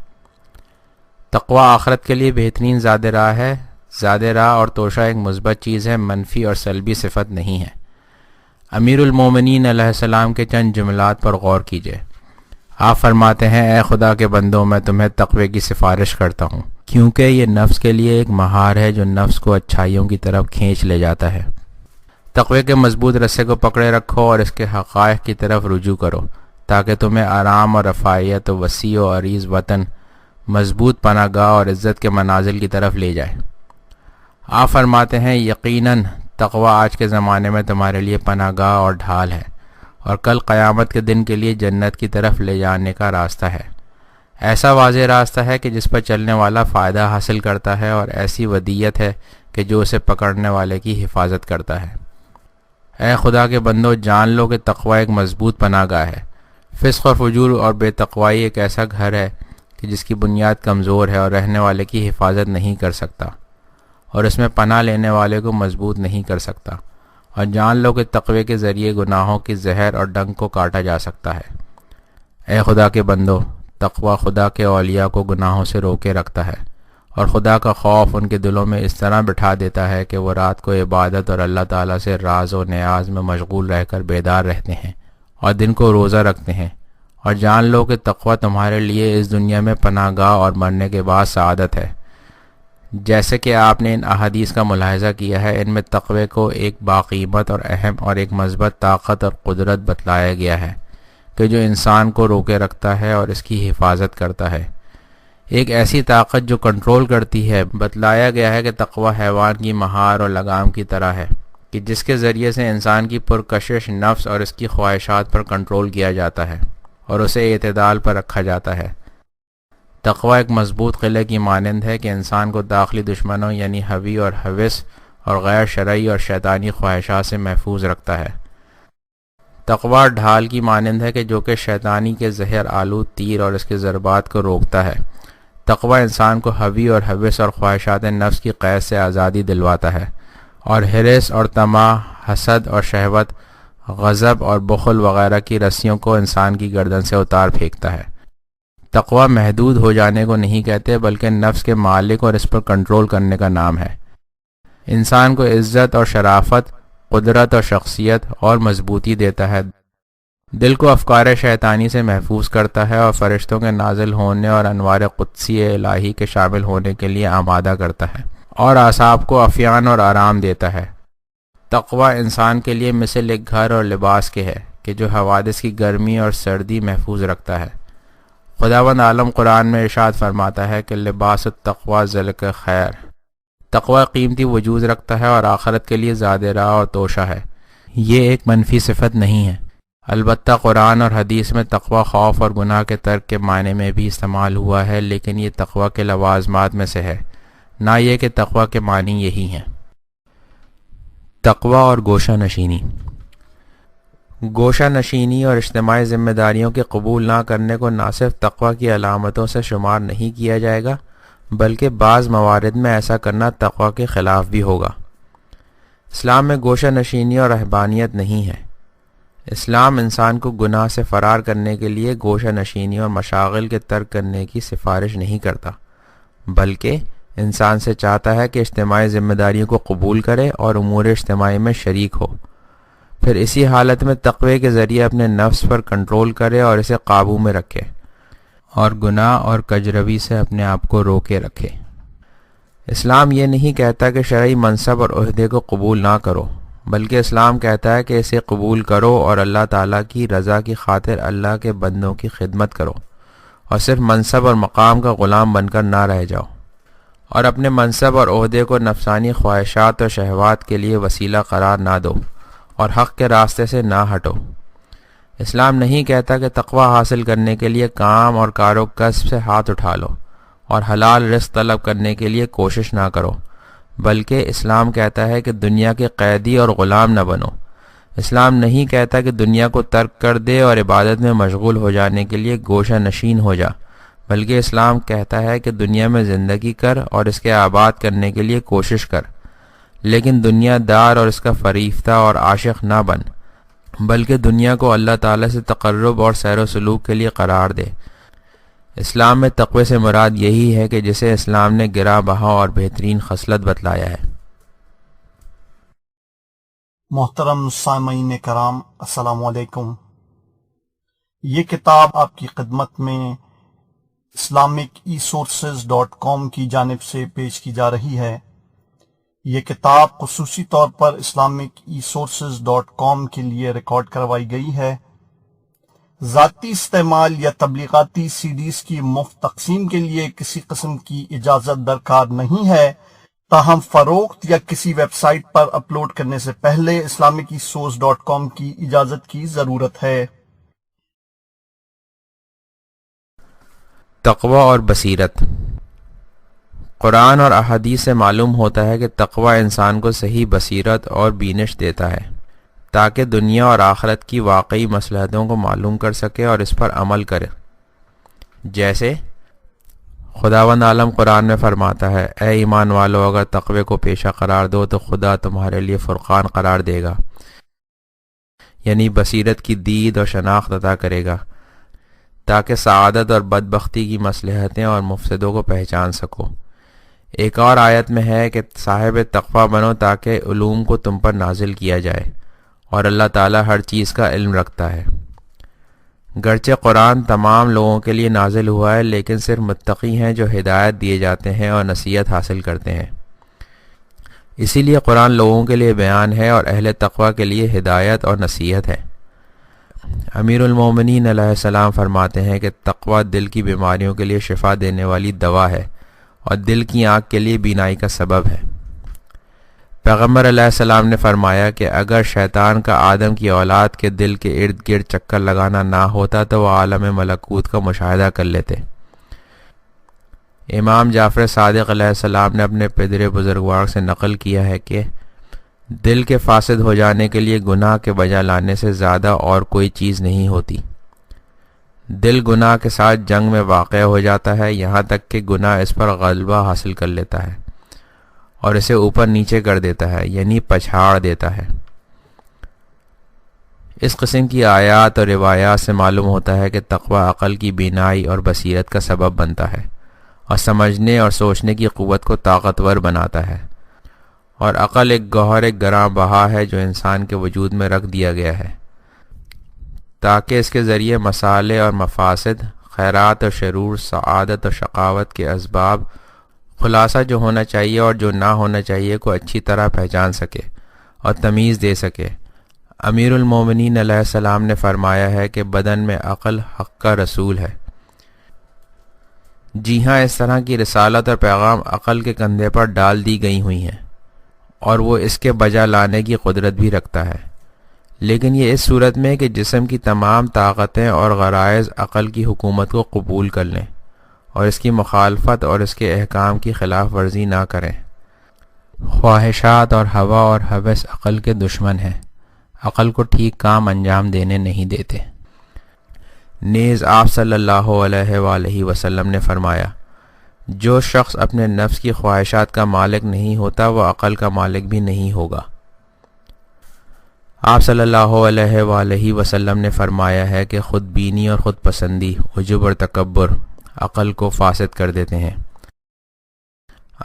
تقوی آخرت کے لیے بہترین زاد راہ ہے۔ زاد راہ اور توشہ ایک مثبت چیز ہے، منفی اور سلبی صفت نہیں ہے۔ امیر المومنین علیہ السلام کے چند جملات پر غور کیجیے۔ آپ فرماتے ہیں، اے خدا کے بندوں، میں تمہیں تقوی کی سفارش کرتا ہوں، کیونکہ یہ نفس کے لیے ایک مہار ہے جو نفس کو اچھائیوں کی طرف کھینچ لے جاتا ہے۔ تقوی کے مضبوط رسے کو پکڑے رکھو اور اس کے حقائق کی طرف رجوع کرو تاکہ تمہیں آرام اور رفاہیت و وسیع و عریض وطن، مضبوط پناہ گاہ اور عزت کے منازل کی طرف لے جائے۔ آپ فرماتے ہیں، یقیناً تقوی آج کے زمانے میں تمہارے لیے پناہ گاہ اور ڈھال ہے، اور کل قیامت کے دن کے لیے جنت کی طرف لے جانے کا راستہ ہے۔ ایسا واضح راستہ ہے کہ جس پر چلنے والا فائدہ حاصل کرتا ہے، اور ایسی ودیت ہے کہ جو اسے پکڑنے والے کی حفاظت کرتا ہے۔ اے خدا کے بندو، جان لو کہ تقوی ایک مضبوط پناہ گاہ ہے۔ فسق اور فجور اور بے تقوائی ایک ایسا گھر ہے کہ جس کی بنیاد کمزور ہے اور رہنے والے کی حفاظت نہیں کر سکتا، اور اس میں پناہ لینے والے کو مضبوط نہیں کر سکتا۔ اور جان لو کہ تقوی کے ذریعے گناہوں کی زہر اور ڈنگ کو کاٹا جا سکتا ہے۔ اے خدا کے بندو، تقوی خدا کے اولیاء کو گناہوں سے روکے رکھتا ہے، اور خدا کا خوف ان کے دلوں میں اس طرح بٹھا دیتا ہے کہ وہ رات کو عبادت اور اللہ تعالیٰ سے راز و نیاز میں مشغول رہ کر بیدار رہتے ہیں، اور دن کو روزہ رکھتے ہیں۔ اور جان لو کہ تقوی تمہارے لیے اس دنیا میں پناہ گاہ اور مرنے کے بعد سعادت ہے۔ جیسے کہ آپ نے ان احادیث کا ملاحظہ کیا ہے، ان میں تقوی کو ایک باقیمت اور اہم اور ایک مثبت طاقت اور قدرت بتلایا گیا ہے کہ جو انسان کو روکے رکھتا ہے اور اس کی حفاظت کرتا ہے۔ ایک ایسی طاقت جو کنٹرول کرتی ہے۔ بتلایا گیا ہے کہ تقوی حیوان کی مہار اور لگام کی طرح ہے کہ جس کے ذریعے سے انسان کی پرکشش نفس اور اس کی خواہشات پر کنٹرول کیا جاتا ہے اور اسے اعتدال پر رکھا جاتا ہے۔ تقوی ایک مضبوط قلعے کی مانند ہے کہ انسان کو داخلی دشمنوں یعنی ہوی اور ہوس اور غیر شرعی اور شیطانی خواہشات سے محفوظ رکھتا ہے۔ تقوی ڈھال کی مانند ہے کہ جو کہ شیطانی کے زہر آلود تیر اور اس کے ضربات کو روکتا ہے۔ تقوی انسان کو ہوی اور ہوس اور خواہشات نفس کی قید سے آزادی دلواتا ہے، اور حرص اور طمع، حسد اور شہوت، غضب اور بخل وغیرہ کی رسیوں کو انسان کی گردن سے اتار پھینکتا ہے۔ تقوی محدود ہو جانے کو نہیں کہتے، بلکہ نفس کے مالک اور اس پر کنٹرول کرنے کا نام ہے۔ انسان کو عزت اور شرافت، قدرت اور شخصیت اور مضبوطی دیتا ہے، دل کو افکار شیطانی سے محفوظ کرتا ہے، اور فرشتوں کے نازل ہونے اور انوار قدسی الہی کے شامل ہونے کے لیے آمادہ کرتا ہے، اور اعصاب کو عفیان اور آرام دیتا ہے۔ تقوی انسان کے لیے مثل ایک گھر اور لباس کے ہے کہ جو حوادث کی گرمی اور سردی محفوظ رکھتا ہے۔ خداوند عالم قرآن میں ارشاد فرماتا ہے کہ لباس التقوی ذلک خیر۔ تقوی قیمتی وجود رکھتا ہے اور آخرت کے لیے زاد راہ اور توشہ ہے۔ یہ ایک منفی صفت نہیں ہے۔ البتہ قرآن اور حدیث میں تقوی خوف اور گناہ کے ترک کے معنی میں بھی استعمال ہوا ہے، لیکن یہ تقوی کے لوازمات میں سے ہے، نہ یہ کہ تقوی کے معنی یہی ہیں۔ تقوی اور گوشہ نشینی۔ گوشہ نشینی اور اجتماعی ذمہ داریوں کے قبول نہ کرنے کو نہ صرف تقوی کی علامتوں سے شمار نہیں کیا جائے گا، بلکہ بعض موارد میں ایسا کرنا تقوی کے خلاف بھی ہوگا۔ اسلام میں گوشہ نشینی اور رہبانیت نہیں ہے۔ اسلام انسان کو گناہ سے فرار کرنے کے لیے گوشہ نشینی اور مشاغل کے ترک کرنے کی سفارش نہیں کرتا، بلکہ انسان سے چاہتا ہے کہ اجتماعی ذمہ داریوں کو قبول کرے اور امور اجتماعی میں شریک ہو، پھر اسی حالت میں تقوی کے ذریعے اپنے نفس پر کنٹرول کرے اور اسے قابو میں رکھے، اور گناہ اور کجروی سے اپنے آپ کو روکے رکھے۔ اسلام یہ نہیں کہتا کہ شرعی منصب اور عہدے کو قبول نہ کرو، بلکہ اسلام کہتا ہے کہ اسے قبول کرو اور اللہ تعالیٰ کی رضا کی خاطر اللہ کے بندوں کی خدمت کرو، اور صرف منصب اور مقام کا غلام بن کر نہ رہ جاؤ۔ اور اپنے منصب اور عہدے کو نفسانی خواہشات اور شہوات کے لیے وسیلہ قرار نہ دو اور حق کے راستے سے نہ ہٹو۔ اسلام نہیں کہتا کہ تقوی حاصل کرنے کے لیے کام اور کار و کسب سے ہاتھ اٹھا لو اور حلال رزق طلب کرنے کے لیے کوشش نہ کرو، بلکہ اسلام کہتا ہے کہ دنیا کے قیدی اور غلام نہ بنو۔ اسلام نہیں کہتا کہ دنیا کو ترک کر دے اور عبادت میں مشغول ہو جانے کے لیے گوشہ نشین ہو جا، بلکہ اسلام کہتا ہے کہ دنیا میں زندگی کر اور اس کے آباد کرنے کے لیے کوشش کر، لیکن دنیا دار اور اس کا فریفتہ اور عاشق نہ بن، بلکہ دنیا کو اللہ تعالیٰ سے تقرب اور سیر و سلوک کے لیے قرار دے۔ اسلام میں تقوی سے مراد یہی ہے کہ جسے اسلام نے گراں بہا اور بہترین خصلت بتلایا ہے۔ محترم سامعین کرام، السلام علیکم۔ یہ کتاب آپ کی خدمت میں islamicesoursescom کی جانب سے پیش کی جا رہی ہے۔ یہ کتاب خصوصی طور پر islamicesoursescom کے لیے ریکارڈ کروائی گئی ہے۔ ذاتی استعمال یا تبلیغاتی CDs کی مفت تقسیم کے لیے کسی قسم کی اجازت درکار نہیں ہے، تاہم فروخت یا کسی ویب سائٹ پر اپلوڈ کرنے سے پہلے islamicsource.com کی اجازت کی ضرورت ہے۔ تقوی اور بصیرت۔ قرآن اور احادیث سے معلوم ہوتا ہے کہ تقوی انسان کو صحیح بصیرت اور بینش دیتا ہے تاکہ دنیا اور آخرت کی واقعی مصلحتوں کو معلوم کر سکے اور اس پر عمل کرے۔ جیسے خداوند عالم قرآن میں فرماتا ہے، اے ایمان والو، اگر تقوی کو پیشہ قرار دو تو خدا تمہارے لیے فرقان قرار دے گا، یعنی بصیرت کی دید اور شناخت عطا کرے گا تاکہ سعادت اور بدبختی کی مصلحتیں اور مفسدوں کو پہچان سکو۔ ایک اور آیت میں ہے کہ صاحب تقوی بنو تاکہ علوم کو تم پر نازل کیا جائے، اور اللہ تعالیٰ ہر چیز کا علم رکھتا ہے۔ گرچہ قرآن تمام لوگوں کے لیے نازل ہوا ہے، لیکن صرف متقی ہیں جو ہدایت دیے جاتے ہیں اور نصیحت حاصل کرتے ہیں۔ اسی لیے قرآن لوگوں کے لیے بیان ہے اور اہل تقوی کے لیے ہدایت اور نصیحت ہے۔ امیر المومنین علیہ السلام فرماتے ہیں کہ تقوی دل کی بیماریوں کے لیے شفا دینے والی دوا ہے اور دل کی آنکھ کے لیے بینائی کا سبب ہے۔ پیغمبر علیہ السلام نے فرمایا کہ اگر شیطان کا آدم کی اولاد کے دل کے ارد گرد چکر لگانا نہ ہوتا تو وہ عالم ملکوت کا مشاہدہ کر لیتے۔ امام جعفر صادق علیہ السلام نے اپنے پدر بزرگوار سے نقل کیا ہے کہ دل کے فاسد ہو جانے کے لیے گناہ کے بجا لانے سے زیادہ اور کوئی چیز نہیں ہوتی۔ دل گناہ کے ساتھ جنگ میں واقع ہو جاتا ہے، یہاں تک کہ گناہ اس پر غلبہ حاصل کر لیتا ہے اور اسے اوپر نیچے کر دیتا ہے، یعنی پچھاڑ دیتا ہے۔ اس قسم کی آیات اور روایات سے معلوم ہوتا ہے کہ تقوی عقل کی بینائی اور بصیرت کا سبب بنتا ہے اور سمجھنے اور سوچنے کی قوت کو طاقتور بناتا ہے، اور عقل ایک گوہر گراں بہا ہے جو انسان کے وجود میں رکھ دیا گیا ہے تاکہ اس کے ذریعے مصالح اور مفاسد، خیرات اور شرور، سعادت اور شقاوت کے اسباب، خلاصہ جو ہونا چاہیے اور جو نہ ہونا چاہیے کو اچھی طرح پہچان سکے اور تمیز دے سکے۔ امیر المومنین علیہ السلام نے فرمایا ہے کہ بدن میں عقل حق کا رسول ہے۔ جی ہاں، اس طرح کی رسالت اور پیغام عقل کے کندھے پر ڈال دی گئی ہوئی ہیں اور وہ اس کے بجا لانے کی قدرت بھی رکھتا ہے، لیکن یہ اس صورت میں کہ جسم کی تمام طاقتیں اور غرائز عقل کی حکومت کو قبول کر لیں اور اس کی مخالفت اور اس کے احکام کی خلاف ورزی نہ کریں۔ خواہشات اور ہوا اور ہوس عقل کے دشمن ہیں، عقل کو ٹھیک کام انجام دینے نہیں دیتے۔ نیز آپ صلی اللہ علیہ وآلہ وسلم نے فرمایا، جو شخص اپنے نفس کی خواہشات کا مالک نہیں ہوتا وہ عقل کا مالک بھی نہیں ہوگا۔ آپ صلی اللہ علیہ وآلہ وسلم نے فرمایا ہے کہ خود بینی اور خود پسندی، عجب اور تکبر عقل کو فاسد کر دیتے ہیں۔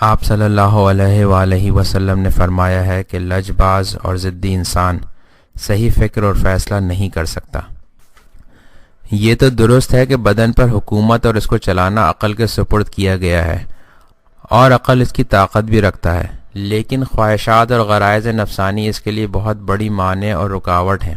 آپ صلی اللہ علیہ وآلہ وسلم نے فرمایا ہے کہ لج باز اور ضدی انسان صحیح فکر اور فیصلہ نہیں کر سکتا۔ یہ تو درست ہے کہ بدن پر حکومت اور اس کو چلانا عقل کے سپرد کیا گیا ہے اور عقل اس کی طاقت بھی رکھتا ہے، لیکن خواہشات اور غرائز نفسانی اس کے لیے بہت بڑی مانع اور رکاوٹ ہیں۔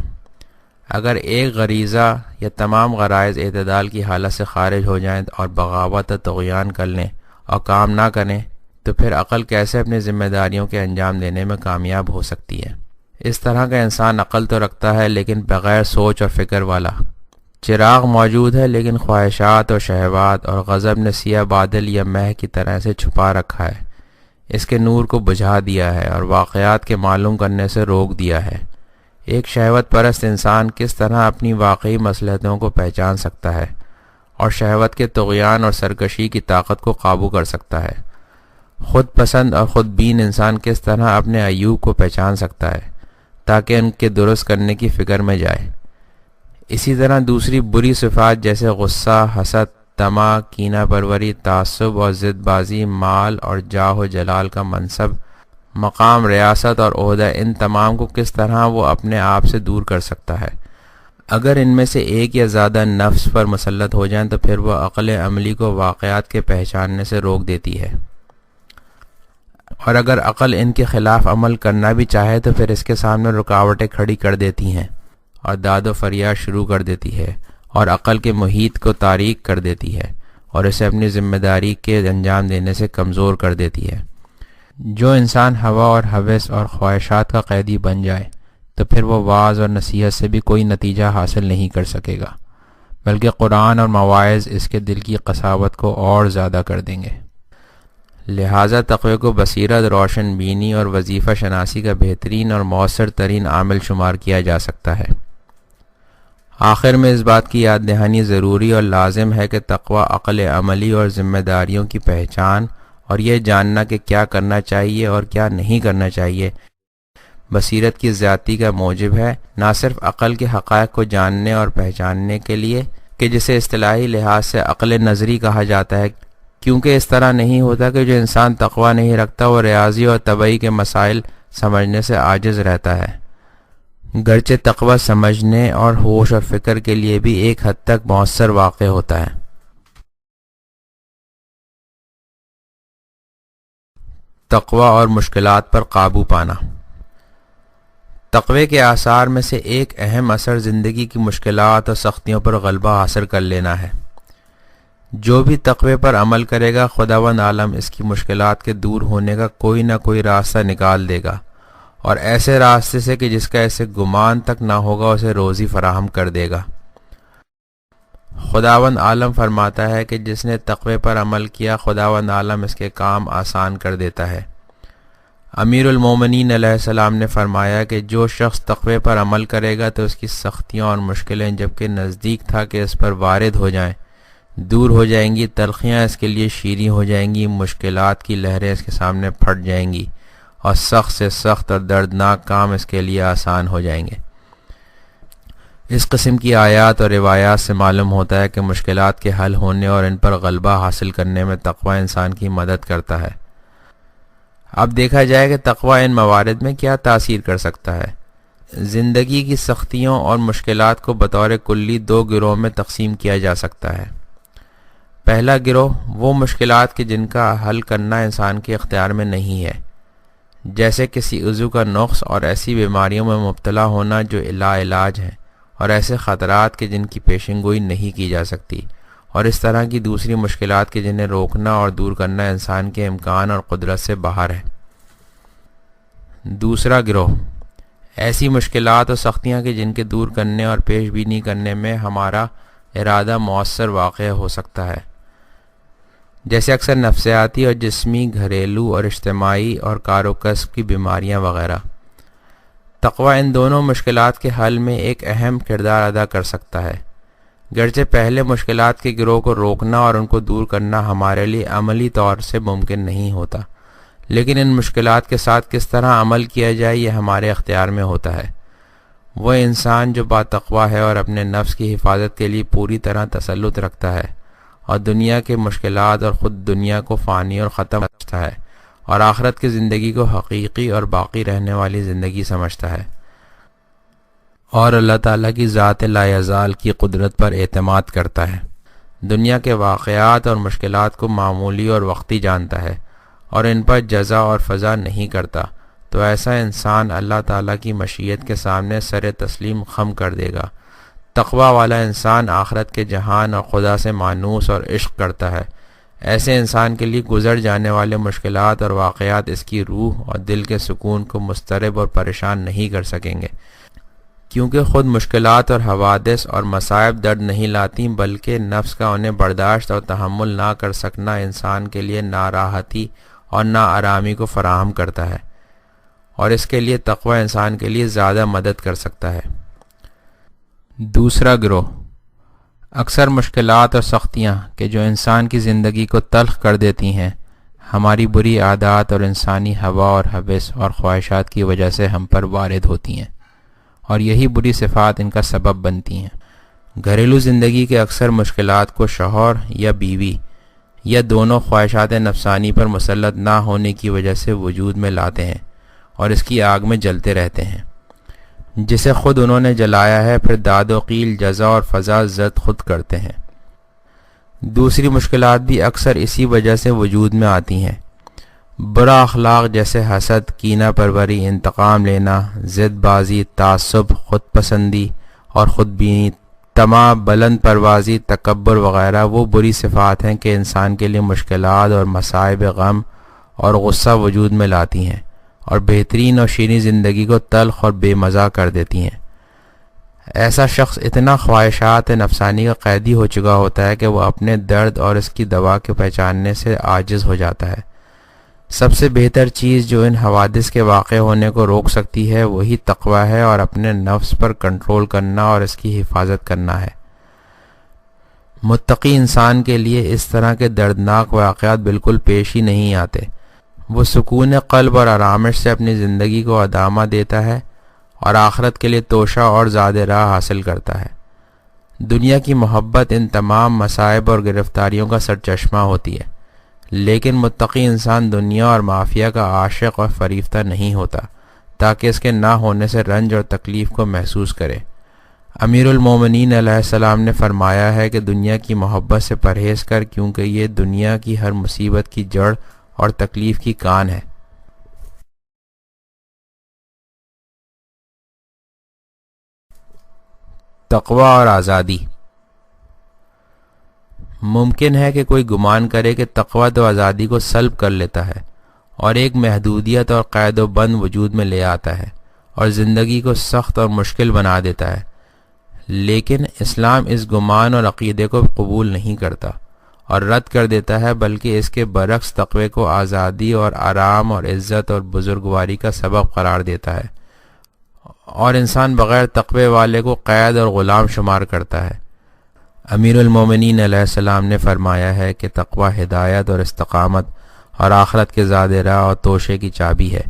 اگر ایک غریزہ یا تمام غرائز اعتدال کی حالت سے خارج ہو جائیں اور بغاوت اور طغیان کر لیں اور کام نہ کریں تو تو پھر عقل کیسے اپنی ذمہ داریوں کے انجام دینے میں کامیاب ہو سکتی ہے؟ اس طرح کا انسان عقل تو رکھتا ہے لیکن بغیر سوچ اور فکر والا۔ چراغ موجود ہے لیکن خواہشات اور شہوات اور غضب نے سیاہ بادل یا مہ کی طرح سے چھپا رکھا ہے، اس کے نور کو بجھا دیا ہے اور واقعات کے معلوم کرنے سے روک دیا ہے۔ ایک شہوت پرست انسان کس طرح اپنی واقعی مصلحتوں کو پہچان سکتا ہے اور شہوت کے طغیان اور سرکشی کی طاقت کو قابو کر سکتا ہے؟ خود پسند اور خود بین انسان کس طرح اپنے عیوب کو پہچان سکتا ہے تاکہ ان کے درست کرنے کی فکر میں جائے؟ اسی طرح دوسری بری صفات جیسے غصہ، حسد، طمع، کینہ پروری، تعصب اور ضد بازی، مال اور جاہ و جلال کا منصب، مقام، ریاست اور عہدہ، ان تمام کو کس طرح وہ اپنے آپ سے دور کر سکتا ہے؟ اگر ان میں سے ایک یا زیادہ نفس پر مسلط ہو جائیں تو پھر وہ عقل عملی کو واقعات کے پہچاننے سے روک دیتی ہے، اور اگر عقل ان کے خلاف عمل کرنا بھی چاہے تو پھر اس کے سامنے رکاوٹیں کھڑی کر دیتی ہیں اور داد و فریاد شروع کر دیتی ہے اور عقل کے محیط کو تاریک کر دیتی ہے اور اسے اپنی ذمہ داری کے انجام دینے سے کمزور کر دیتی ہے۔ جو انسان ہوا اور ہوس اور خواہشات کا قیدی بن جائے تو پھر وہ وعظ اور نصیحت سے بھی کوئی نتیجہ حاصل نہیں کر سکے گا، بلکہ قرآن اور مواعظ اس کے دل کی قساوت کو اور زیادہ کر دیں گے۔ لہٰذا تقوی کو بصیرت، روشن بینی اور وظیفہ شناسی کا بہترین اور مؤثر ترین عامل شمار کیا جا سکتا ہے۔ آخر میں اس بات کی یاد دہانی ضروری اور لازم ہے کہ تقوی عقل عملی اور ذمہ داریوں کی پہچان اور یہ جاننا کہ کیا کرنا چاہیے اور کیا نہیں کرنا چاہیے بصیرت کی زیادتی کا موجب ہے، نہ صرف عقل کے حقائق کو جاننے اور پہچاننے کے لیے کہ جسے اصطلاحی لحاظ سے عقل نظری کہا جاتا ہے، کیونکہ اس طرح نہیں ہوتا کہ جو انسان تقوی نہیں رکھتا وہ ریاضی اور طبعی کے مسائل سمجھنے سے عاجز رہتا ہے، گرچہ تقوی سمجھنے اور ہوش اور فکر کے لیے بھی ایک حد تک مؤثر واقع ہوتا ہے۔ تقوی اور مشکلات پر قابو پانا۔ تقوی کے آثار میں سے ایک اہم اثر زندگی کی مشکلات اور سختیوں پر غلبہ حاصل کر لینا ہے۔ جو بھی تقوی پر عمل کرے گا خداوند عالم اس کی مشکلات کے دور ہونے کا کوئی نہ کوئی راستہ نکال دے گا، اور ایسے راستے سے کہ جس کا اسے گمان تک نہ ہوگا اسے روزی فراہم کر دے گا۔ خداوند عالم فرماتا ہے کہ جس نے تقوی پر عمل کیا خداوند عالم اس کے کام آسان کر دیتا ہے۔ امیر المومنین علیہ السلام نے فرمایا کہ جو شخص تقوی پر عمل کرے گا تو اس کی سختیاں اور مشکلیں جبکہ نزدیک تھا کہ اس پر وارد ہو جائیں دور ہو جائیں گی، تلخیاں اس کے لیے شیریں ہو جائیں گی، مشکلات کی لہریں اس کے سامنے پھٹ جائیں گی اور سخت سے سخت اور دردناک کام اس کے لیے آسان ہو جائیں گے۔ اس قسم کی آیات اور روایات سے معلوم ہوتا ہے کہ مشکلات کے حل ہونے اور ان پر غلبہ حاصل کرنے میں تقوی انسان کی مدد کرتا ہے۔ اب دیکھا جائے کہ تقوی ان موارد میں کیا تاثیر کر سکتا ہے۔ زندگی کی سختیوں اور مشکلات کو بطور کلی دو گروہ میں تقسیم کیا جا سکتا ہے۔ پہلا گروہ وہ مشکلات کے جن کا حل کرنا انسان کے اختیار میں نہیں ہے، جیسے کسی عضو کا نقص اور ایسی بیماریوں میں مبتلا ہونا جو لا علاج ہیں، اور ایسے خطرات کے جن کی پیشن گوئی نہیں کی جا سکتی، اور اس طرح کی دوسری مشکلات کے جنہیں روکنا اور دور کرنا انسان کے امکان اور قدرت سے باہر ہے۔ دوسرا گروہ ایسی مشکلات اور سختیاں کہ جن کے دور کرنے اور پیش بینی کرنے میں ہمارا ارادہ مؤثر واقع ہو سکتا ہے، جیسے اکثر نفسیاتی اور جسمی، گھریلو اور اجتماعی اور کار و کسب کی بیماریاں وغیرہ۔ تقوی ان دونوں مشکلات کے حل میں ایک اہم کردار ادا کر سکتا ہے، گرچہ پہلے مشکلات کے گروہ کو روکنا اور ان کو دور کرنا ہمارے لیے عملی طور سے ممکن نہیں ہوتا، لیکن ان مشکلات کے ساتھ کس طرح عمل کیا جائے یہ ہمارے اختیار میں ہوتا ہے۔ وہ انسان جو با تقوی ہے اور اپنے نفس کی حفاظت کے لیے پوری طرح تسلط رکھتا ہے اور دنیا کے مشکلات اور خود دنیا کو فانی اور ختم سمجھتا ہے اور آخرت کی زندگی کو حقیقی اور باقی رہنے والی زندگی سمجھتا ہے، اور اللہ تعالیٰ کی ذات لا یزال کی قدرت پر اعتماد کرتا ہے، دنیا کے واقعات اور مشکلات کو معمولی اور وقتی جانتا ہے اور ان پر جزا اور فضا نہیں کرتا، تو ایسا انسان اللہ تعالیٰ کی مشیت کے سامنے سر تسلیم خم کر دے گا۔ تقوی والا انسان آخرت کے جہان اور خدا سے مانوس اور عشق کرتا ہے، ایسے انسان کے لیے گزر جانے والے مشکلات اور واقعات اس کی روح اور دل کے سکون کو مضطرب اور پریشان نہیں کر سکیں گے، کیونکہ خود مشکلات اور حوادث اور مصائب درد نہیں لاتی، بلکہ نفس کا انہیں برداشت اور تحمل نہ کر سکنا انسان کے لیے ناراحتی اور نا آرامی کو فراہم کرتا ہے، اور اس کے لیے تقوی انسان کے لیے زیادہ مدد کر سکتا ہے۔ دوسرا گروہ، اکثر مشکلات اور سختیاں کہ جو انسان کی زندگی کو تلخ کر دیتی ہیں، ہماری بری عادات اور انسانی ہوا اور ہوس اور خواہشات کی وجہ سے ہم پر وارد ہوتی ہیں، اور یہی بری صفات ان کا سبب بنتی ہیں۔ گھریلو زندگی کے اکثر مشکلات کو شوہر یا بیوی یا دونوں خواہشات نفسانی پر مسلط نہ ہونے کی وجہ سے وجود میں لاتے ہیں اور اس کی آگ میں جلتے رہتے ہیں، جسے خود انہوں نے جلایا ہے، پھر داد و قیل، جزا اور فضا زد خود کرتے ہیں۔ دوسری مشکلات بھی اکثر اسی وجہ سے وجود میں آتی ہیں۔ برا اخلاق جیسے حسد، کینہ پروری، انتقام لینا، ضد بازی، تعصب، خود پسندی اور خود بینی، طمع، بلند پروازی، تکبر وغیرہ وہ بری صفات ہیں کہ انسان کے لیے مشکلات اور مصائب، غم اور غصہ وجود میں لاتی ہیں اور بہترین اور شیریں زندگی کو تلخ اور بے مزہ کر دیتی ہیں۔ ایسا شخص اتنا خواہشات نفسانی کا قیدی ہو چکا ہوتا ہے کہ وہ اپنے درد اور اس کی دوا کے پہچاننے سے عاجز ہو جاتا ہے۔ سب سے بہتر چیز جو ان حوادث کے واقع ہونے کو روک سکتی ہے وہی تقوی ہے، اور اپنے نفس پر کنٹرول کرنا اور اس کی حفاظت کرنا ہے۔ متقی انسان کے لیے اس طرح کے دردناک واقعات بالکل پیش ہی نہیں آتے۔ وہ سکون قلب اور آرامش سے اپنی زندگی کو ادامہ دیتا ہے اور آخرت کے لیے توشہ اور زیادہ راہ حاصل کرتا ہے۔ دنیا کی محبت ان تمام مصائب اور گرفتاریوں کا سرچشمہ ہوتی ہے، لیکن متقی انسان دنیا اور مافیا کا عاشق اور فریفتہ نہیں ہوتا تاکہ اس کے نہ ہونے سے رنج اور تکلیف کو محسوس کرے۔ امیر المومنین علیہ السلام نے فرمایا ہے کہ دنیا کی محبت سے پرہیز کر، کیونکہ یہ دنیا کی ہر مصیبت کی جڑ اور تکلیف کی کان ہے۔ تقوی اور آزادی۔ ممکن ہے کہ کوئی گمان کرے کہ تقوی تو آزادی کو سلب کر لیتا ہے اور ایک محدودیت اور قید و بند وجود میں لے آتا ہے اور زندگی کو سخت اور مشکل بنا دیتا ہے، لیکن اسلام اس گمان اور عقیدے کو قبول نہیں کرتا اور رد کر دیتا ہے، بلکہ اس کے برعکس تقوی کو آزادی اور آرام اور عزت اور بزرگواری کا سبب قرار دیتا ہے، اور انسان بغیر تقوی والے کو قید اور غلام شمار کرتا ہے۔ امیر المومنین علیہ السلام نے فرمایا ہے کہ تقوی ہدایت اور استقامت اور آخرت کے زیادہ راہ اور توشے کی چابی ہے۔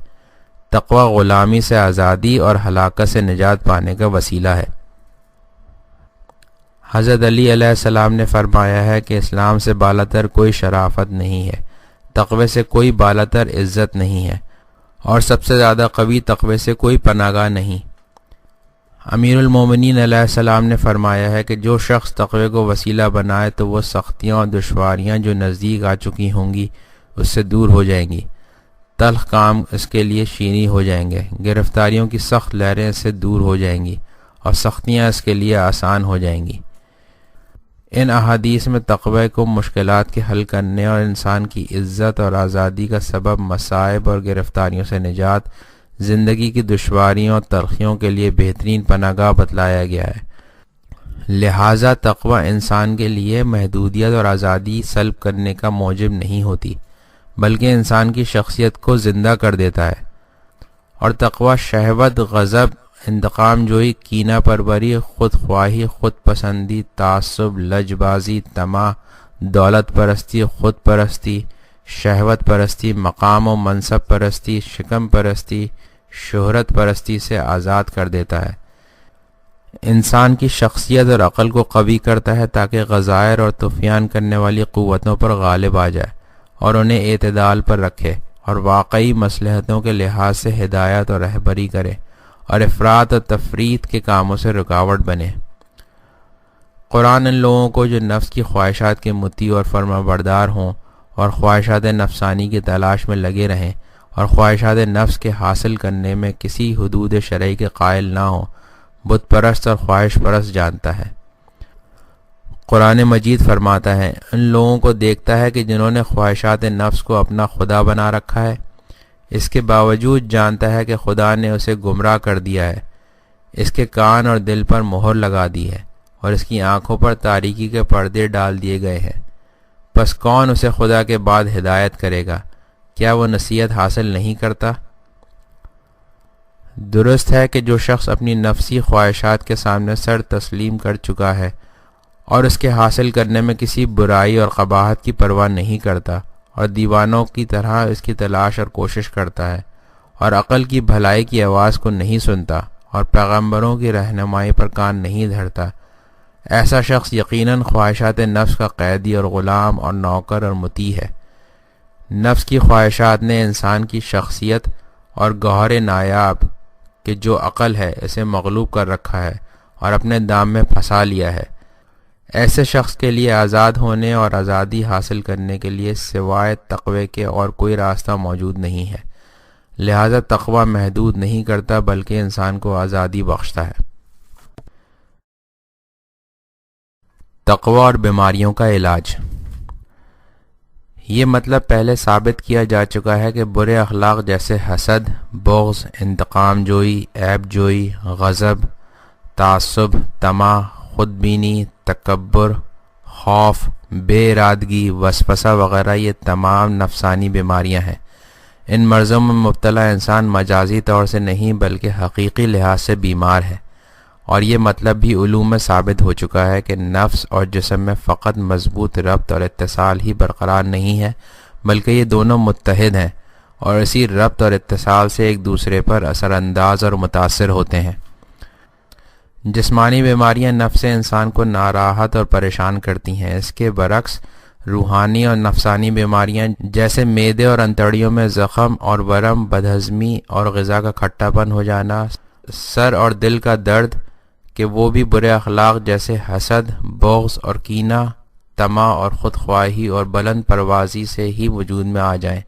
تقوی غلامی سے آزادی اور ہلاکت سے نجات پانے کا وسیلہ ہے۔ حضرت علی علیہ السلام نے فرمایا ہے کہ اسلام سے بالاتر کوئی شرافت نہیں ہے، تقوی سے کوئی بالاتر عزت نہیں ہے، اور سب سے زیادہ قوی تقوی سے کوئی پناہ گاہ نہیں۔ امیر المومنین علیہ السلام نے فرمایا ہے کہ جو شخص تقوی کو وسیلہ بنائے تو وہ سختیاں اور دشواریاں جو نزدیک آ چکی ہوں گی اس سے دور ہو جائیں گی، تلخ کام اس کے لیے شیریں ہو جائیں گے، گرفتاریوں کی سخت لہریں اس سے دور ہو جائیں گی اور سختیاں اس کے لیے آسان ہو جائیں گی۔ ان احادیث میں تقوی کو مشکلات کے حل کرنے اور انسان کی عزت اور آزادی کا سبب، مصائب اور گرفتاریوں سے نجات، زندگی کی دشواریوں اور تلخیوں کے لیے بہترین پناہ گاہ بتلایا گیا ہے۔ لہٰذا تقوی انسان کے لیے محدودیت اور آزادی سلب کرنے کا موجب نہیں ہوتی، بلکہ انسان کی شخصیت کو زندہ کر دیتا ہے، اور تقوی شہوت، غضب، انتقام جوئی، کینہ پروری، خود خواہی، خود پسندی، تعصب، لج بازی، طمع، دولت پرستی، خود پرستی، شہوت پرستی، مقام و منصب پرستی، شکم پرستی، شہرت پرستی سے آزاد کر دیتا ہے۔ انسان کی شخصیت اور عقل کو قوی کرتا ہے تاکہ غضائر اور طغیان کرنے والی قوتوں پر غالب آ جائے اور انہیں اعتدال پر رکھے، اور واقعی مصلحتوں کے لحاظ سے ہدایت اور رہبری کرے، اور افراط اور تفریط کے کاموں سے رکاوٹ بنے۔ قرآن ان لوگوں کو جو نفس کی خواہشات کے مطیع اور فرما بردار ہوں اور خواہشات نفسانی کی تلاش میں لگے رہیں اور خواہشات نفس کے حاصل کرنے میں کسی حدود شرعی کے قائل نہ ہوں، بت پرست اور خواہش پرست جانتا ہے۔ قرآن مجید فرماتا ہے، ان لوگوں کو دیکھتا ہے کہ جنہوں نے خواہشات نفس کو اپنا خدا بنا رکھا ہے، اس کے باوجود جانتا ہے کہ خدا نے اسے گمراہ کر دیا ہے، اس کے کان اور دل پر مہر لگا دی ہے اور اس کی آنکھوں پر تاریکی کے پردے ڈال دیے گئے ہیں۔ پس کون اسے خدا کے بعد ہدایت کرے گا؟ کیا وہ نصیحت حاصل نہیں کرتا؟ درست ہے کہ جو شخص اپنی نفسی خواہشات کے سامنے سر تسلیم کر چکا ہے اور اس کے حاصل کرنے میں کسی برائی اور قباحت کی پرواہ نہیں کرتا اور دیوانوں کی طرح اس کی تلاش اور کوشش کرتا ہے اور عقل کی بھلائی کی آواز کو نہیں سنتا اور پیغمبروں کی رہنمائی پر کان نہیں دھرتا، ایسا شخص یقیناً خواہشات نفس کا قیدی اور غلام اور نوکر اور مطیع ہے۔ نفس کی خواہشات نے انسان کی شخصیت اور گوہر نایاب کہ جو عقل ہے اسے مغلوب کر رکھا ہے اور اپنے دام میں پھنسا لیا ہے۔ ایسے شخص کے لیے آزاد ہونے اور آزادی حاصل کرنے کے لیے سوائے تقوی کے اور کوئی راستہ موجود نہیں ہے، لہذا تقوی محدود نہیں کرتا بلکہ انسان کو آزادی بخشتا ہے۔ تقوی اور بیماریوں کا علاج۔ یہ مطلب پہلے ثابت کیا جا چکا ہے کہ برے اخلاق جیسے حسد، بغض، انتقام جوئی، عیب جوئی، غضب، تعصب، طمع، خود بینی، تکبر، خوف، بے ارادگی، وسوسہ وغیرہ یہ تمام نفسانی بیماریاں ہیں۔ ان مرضوں میں مبتلا انسان مجازی طور سے نہیں بلکہ حقیقی لحاظ سے بیمار ہے، اور یہ مطلب بھی علوم میں ثابت ہو چکا ہے کہ نفس اور جسم میں فقط مضبوط ربط اور اتصال ہی برقرار نہیں ہے بلکہ یہ دونوں متحد ہیں اور اسی ربط اور اتصال سے ایک دوسرے پر اثر انداز اور متاثر ہوتے ہیں۔ جسمانی بیماریاں نفس انسان کو ناراحت اور پریشان کرتی ہیں، اس کے برعکس روحانی اور نفسانی بیماریاں جیسے معدے اور انتڑیوں میں زخم اور ورم، بدہضمی اور غذا کا کھٹا پن ہو جانا، سر اور دل کا درد کہ وہ بھی برے اخلاق جیسے حسد، بغض اور کینہ، طمع اور خودخواہی اور بلند پروازی سے ہی وجود میں آ جائیں۔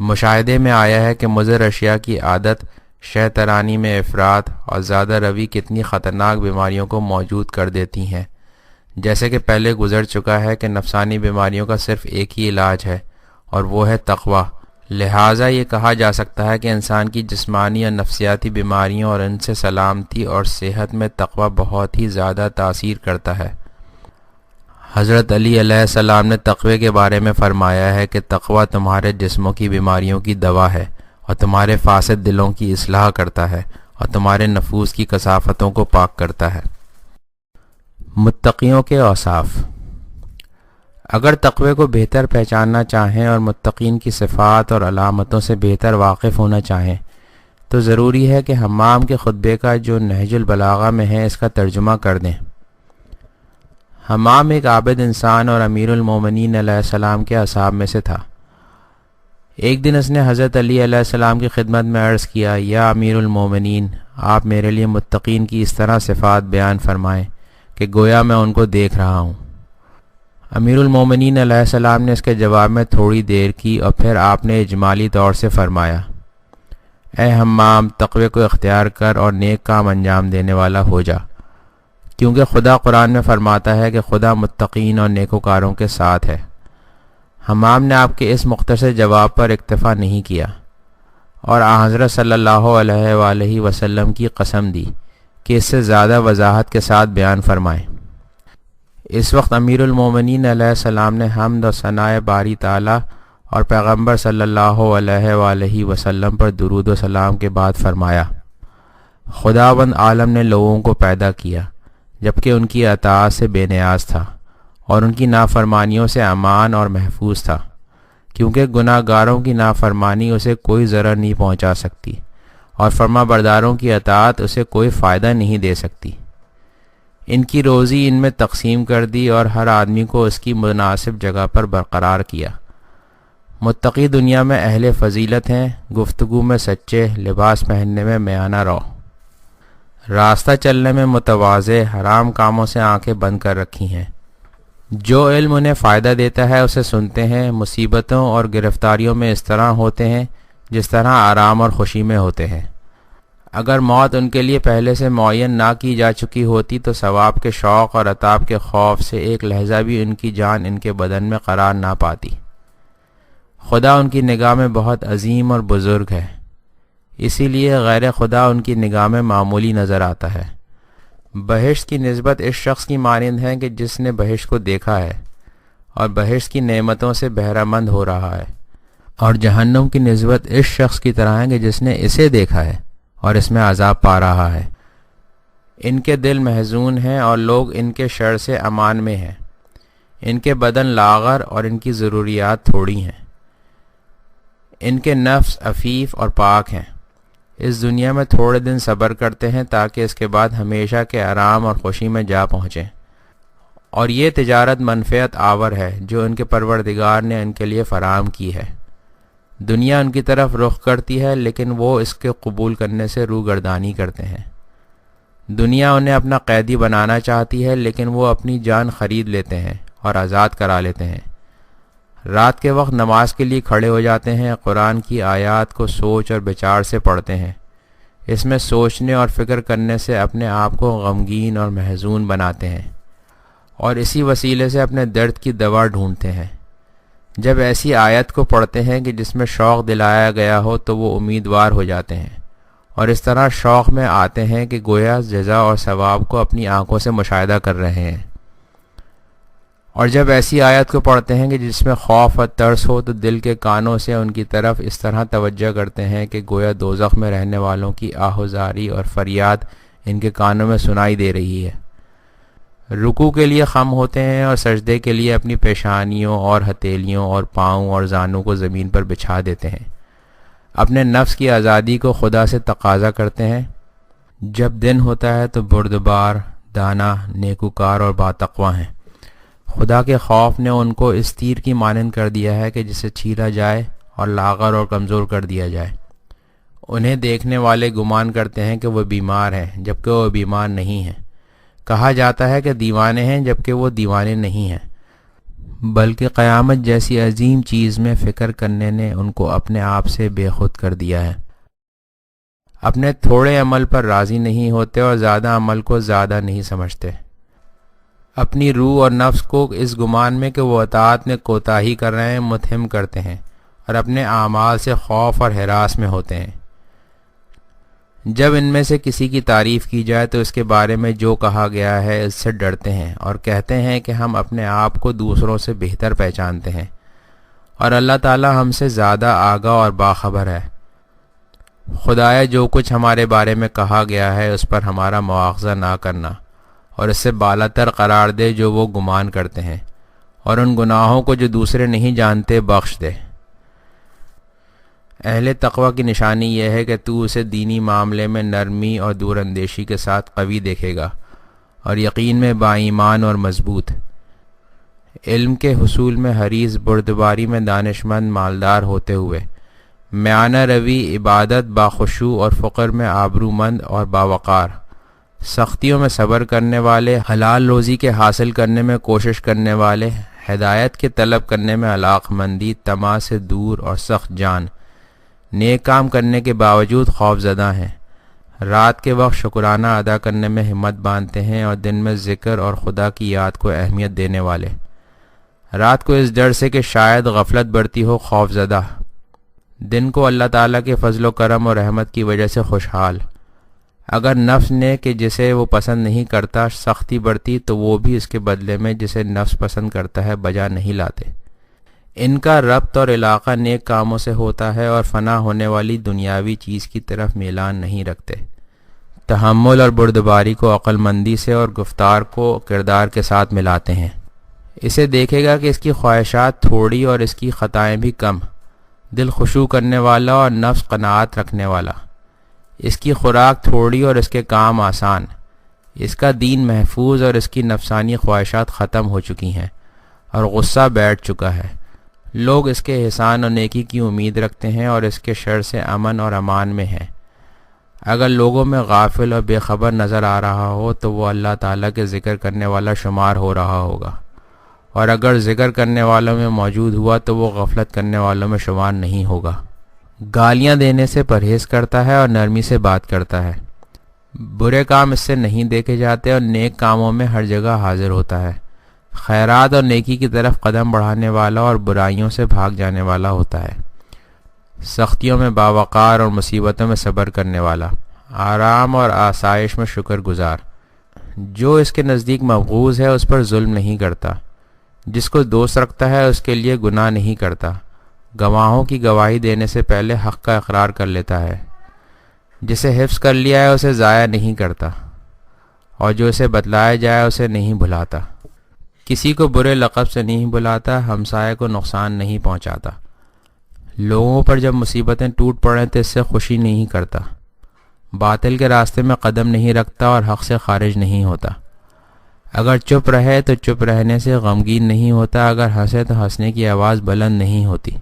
مشاہدے میں آیا ہے کہ مضر اشیاء کی عادت، شہ ترانی میں افراط اور زیادہ روی کتنی خطرناک بیماریوں کو موجود کر دیتی ہیں۔ جیسے کہ پہلے گزر چکا ہے کہ نفسانی بیماریوں کا صرف ایک ہی علاج ہے اور وہ ہے تقوی، لہٰذا یہ کہا جا سکتا ہے کہ انسان کی جسمانی اور نفسیاتی بیماریوں اور ان سے سلامتی اور صحت میں تقوی بہت ہی زیادہ تاثیر کرتا ہے۔ حضرت علی علیہ السلام نے تقوی کے بارے میں فرمایا ہے کہ تقوی تمہارے جسموں کی بیماریوں کی دوا ہے اور تمہارے فاسد دلوں کی اصلاح کرتا ہے اور تمہارے نفوس کی کثافتوں کو پاک کرتا ہے۔ متقیوں کے اوصاف۔ اگر تقوی کو بہتر پہچاننا چاہیں اور متقین کی صفات اور علامتوں سے بہتر واقف ہونا چاہیں تو ضروری ہے کہ حمام کے خطبے کا جو نہج البلاغہ میں ہے اس کا ترجمہ کر دیں۔ حمام ایک عابد انسان اور امیر المومنین علیہ السلام کے اصحاب میں سے تھا۔ ایک دن اس نے حضرت علی علیہ السلام کی خدمت میں عرض کیا، یا امیر المومنین، آپ میرے لیے متقین کی اس طرح صفات بیان فرمائیں کہ گویا میں ان کو دیکھ رہا ہوں۔ امیر المومنین علیہ السلام نے اس کے جواب میں تھوڑی دیر کی اور پھر آپ نے اجمالی طور سے فرمایا، اے حمام، تقوی کو اختیار کر اور نیک کام انجام دینے والا ہو جا، کیونکہ خدا قرآن میں فرماتا ہے کہ خدا متقین اور نیکوکاروں کے ساتھ ہے۔ حمام نے آپ کے اس مختصر جواب پر اکتفا نہیں کیا اور حضرت صلی اللہ علیہ وآلہ وسلم کی قسم دی کہ اس سے زیادہ وضاحت کے ساتھ بیان فرمائیں۔ اس وقت امیر المومنین علیہ السلام نے حمد و ثناء باری تعالیٰ اور پیغمبر صلی اللہ علیہ وآلہ وسلم پر درود و سلام کے بعد فرمایا، خداوند عالم نے لوگوں کو پیدا کیا جبکہ ان کی اطاعت سے بے نیاز تھا اور ان کی نافرمانیوں سے امان اور محفوظ تھا، کیونکہ گناہ گاروں کی نافرمانی اسے کوئی ضرر نہیں پہنچا سکتی اور فرما برداروں کی اطاعت اسے کوئی فائدہ نہیں دے سکتی۔ ان کی روزی ان میں تقسیم کر دی اور ہر آدمی کو اس کی مناسب جگہ پر برقرار کیا۔ متقی دنیا میں اہل فضیلت ہیں، گفتگو میں سچے، لباس پہننے میں میانہ رو، راستہ چلنے میں متواضع، حرام کاموں سے آنکھیں بند کر رکھی ہیں۔ جو علم انہیں فائدہ دیتا ہے اسے سنتے ہیں، مصیبتوں اور گرفتاریوں میں اس طرح ہوتے ہیں جس طرح آرام اور خوشی میں ہوتے ہیں۔ اگر موت ان کے لیے پہلے سے معین نہ کی جا چکی ہوتی تو ثواب کے شوق اور عطاب کے خوف سے ایک لحظہ بھی ان کی جان ان کے بدن میں قرار نہ پاتی۔ خدا ان کی نگاہ میں بہت عظیم اور بزرگ ہے، اسی لیے غیر خدا ان کی نگاہ میں معمولی نظر آتا ہے۔ بہشت کی نسبت اس شخص کی مانند ہے کہ جس نے بہشت کو دیکھا ہے اور بہشت کی نعمتوں سے بہرہ مند ہو رہا ہے، اور جہنم کی نسبت اس شخص کی طرح ہے کہ جس نے اسے دیکھا ہے اور اس میں عذاب پا رہا ہے۔ ان کے دل محزون ہیں اور لوگ ان کے شر سے امان میں ہیں۔ ان کے بدن لاغر اور ان کی ضروریات تھوڑی ہیں۔ ان کے نفس عفیف اور پاک ہیں۔ اس دنیا میں تھوڑے دن صبر کرتے ہیں تاکہ اس کے بعد ہمیشہ کے آرام اور خوشی میں جا پہنچیں، اور یہ تجارت منفعت آور ہے جو ان کے پروردگار نے ان کے لیے فراہم کی ہے۔ دنیا ان کی طرف رخ کرتی ہے لیکن وہ اس کے قبول کرنے سے روگردانی کرتے ہیں۔ دنیا انہیں اپنا قیدی بنانا چاہتی ہے لیکن وہ اپنی جان خرید لیتے ہیں اور آزاد کرا لیتے ہیں۔ رات کے وقت نماز کے لیے کھڑے ہو جاتے ہیں، قرآن کی آیات کو سوچ اور بچار سے پڑھتے ہیں۔ اس میں سوچنے اور فکر کرنے سے اپنے آپ کو غمگین اور محزون بناتے ہیں، اور اسی وسیلے سے اپنے درد کی دوا ڈھونڈتے ہیں۔ جب ایسی آیت کو پڑھتے ہیں کہ جس میں شوق دلایا گیا ہو تو وہ امیدوار ہو جاتے ہیں، اور اس طرح شوق میں آتے ہیں کہ گویا جزا اور ثواب کو اپنی آنکھوں سے مشاہدہ کر رہے ہیں۔ اور جب ایسی آیت کو پڑھتے ہیں کہ جس میں خوف اور ترس ہو تو دل کے کانوں سے ان کی طرف اس طرح توجہ کرتے ہیں کہ گویا دوزخ میں رہنے والوں کی آہوزاری اور فریاد ان کے کانوں میں سنائی دے رہی ہے۔ رکوع کے لیے خم ہوتے ہیں اور سجدے کے لیے اپنی پیشانیوں اور ہتھیلیوں اور پاؤں اور زانوں کو زمین پر بچھا دیتے ہیں۔ اپنے نفس کی آزادی کو خدا سے تقاضا کرتے ہیں۔ جب دن ہوتا ہے تو بردبار، دانا، نیکوکار اور باتقویٰ ہیں۔ خدا کے خوف نے ان کو اس تیر کی مانند کر دیا ہے کہ جسے چیرا جائے اور لاغر اور کمزور کر دیا جائے۔ انہیں دیکھنے والے گمان کرتے ہیں کہ وہ بیمار ہیں جبکہ وہ بیمار نہیں ہیں۔ کہا جاتا ہے کہ دیوانے ہیں جبکہ وہ دیوانے نہیں ہیں، بلکہ قیامت جیسی عظیم چیز میں فکر کرنے نے ان کو اپنے آپ سے بے خود کر دیا ہے۔ اپنے تھوڑے عمل پر راضی نہیں ہوتے اور زیادہ عمل کو زیادہ نہیں سمجھتے۔ اپنی روح اور نفس کو اس گمان میں کہ وہ اطاعت میں کوتاہی کر رہے ہیں متہم کرتے ہیں، اور اپنے اعمال سے خوف اور ہراس میں ہوتے ہیں۔ جب ان میں سے کسی کی تعریف کی جائے تو اس کے بارے میں جو کہا گیا ہے اس سے ڈرتے ہیں اور کہتے ہیں کہ ہم اپنے آپ کو دوسروں سے بہتر پہچانتے ہیں، اور اللہ تعالی ہم سے زیادہ آگاہ اور باخبر ہے۔ خدایا جو کچھ ہمارے بارے میں کہا گیا ہے اس پر ہمارا مواخذہ نہ کرنا، اور اس سے بالاتر قرار دے جو وہ گمان کرتے ہیں، اور ان گناہوں کو جو دوسرے نہیں جانتے بخش دے۔ اہل تقوی کی نشانی یہ ہے کہ تو اسے دینی معاملے میں نرمی اور دور اندیشی کے ساتھ قوی دیکھے گا، اور یقین میں با ایمان اور مضبوط، علم کے حصول میں حریص، بردباری میں دانش مند، مالدار ہوتے ہوئے، میانہ روی، عبادت باخشوع اور فقر میں آبرو مند اور باوقار، سختیوں میں صبر کرنے والے، حلال روزی کے حاصل کرنے میں کوشش کرنے والے، ہدایت کے طلب کرنے میں علاق مندی، طمع سے دور اور سخت جان، نیک کام کرنے کے باوجود خوف زدہ ہیں، رات کے وقت شکرانہ ادا کرنے میں ہمت باندھتے ہیں اور دن میں ذکر اور خدا کی یاد کو اہمیت دینے والے، رات کو اس ڈر سے کہ شاید غفلت برتی ہو خوف زدہ، دن کو اللہ تعالیٰ کے فضل و کرم اور رحمت کی وجہ سے خوشحال۔ اگر نفس نے کہ جسے وہ پسند نہیں کرتا سختی برتی تو وہ بھی اس کے بدلے میں جسے نفس پسند کرتا ہے بجا نہیں لاتے۔ ان کا ربط اور علاقہ نیک کاموں سے ہوتا ہے اور فنا ہونے والی دنیاوی چیز کی طرف میلان نہیں رکھتے۔ تحمل اور بردباری کو عقل مندی سے اور گفتار کو کردار کے ساتھ ملاتے ہیں۔ اسے دیکھے گا کہ اس کی خواہشات تھوڑی اور اس کی خطائیں بھی کم، دل خشوع کرنے والا اور نفس قناعت رکھنے والا، اس کی خوراک تھوڑی اور اس کے کام آسان، اس کا دین محفوظ اور اس کی نفسانی خواہشات ختم ہو چکی ہیں اور غصہ بیٹھ چکا ہے۔ لوگ اس کے احسان اور نیکی کی امید رکھتے ہیں اور اس کے شر سے امن اور امان میں ہیں۔ اگر لوگوں میں غافل اور بے خبر نظر آ رہا ہو تو وہ اللہ تعالیٰ کے ذکر کرنے والا شمار ہو رہا ہوگا، اور اگر ذکر کرنے والوں میں موجود ہوا تو وہ غفلت کرنے والوں میں شمار نہیں ہوگا۔ گالیاں دینے سے پرہیز کرتا ہے اور نرمی سے بات کرتا ہے۔ برے کام اس سے نہیں دیکھے جاتے اور نیک کاموں میں ہر جگہ حاضر ہوتا ہے۔ خیرات اور نیکی کی طرف قدم بڑھانے والا اور برائیوں سے بھاگ جانے والا ہوتا ہے۔ سختیوں میں باوقار اور مصیبتوں میں صبر کرنے والا، آرام اور آسائش میں شکر گزار۔ جو اس کے نزدیک مبغوض ہے اس پر ظلم نہیں کرتا، جس کو دوست رکھتا ہے اس کے لیے گناہ نہیں کرتا، گواہوں کی گواہی دینے سے پہلے حق کا اقرار کر لیتا ہے، جسے حفظ کر لیا ہے اسے ضائع نہیں کرتا، اور جو اسے بتلایا جائے اسے نہیں بھلاتا، کسی کو برے لقب سے نہیں بلاتا، ہمسائے کو نقصان نہیں پہنچاتا، لوگوں پر جب مصیبتیں ٹوٹ پڑیں تو اس سے خوشی نہیں کرتا، باطل کے راستے میں قدم نہیں رکھتا اور حق سے خارج نہیں ہوتا، اگر چپ رہے تو چپ رہنے سے غمگین نہیں ہوتا، اگر ہنسے تو ہنسنے کی آواز بلند نہیں ہوتی،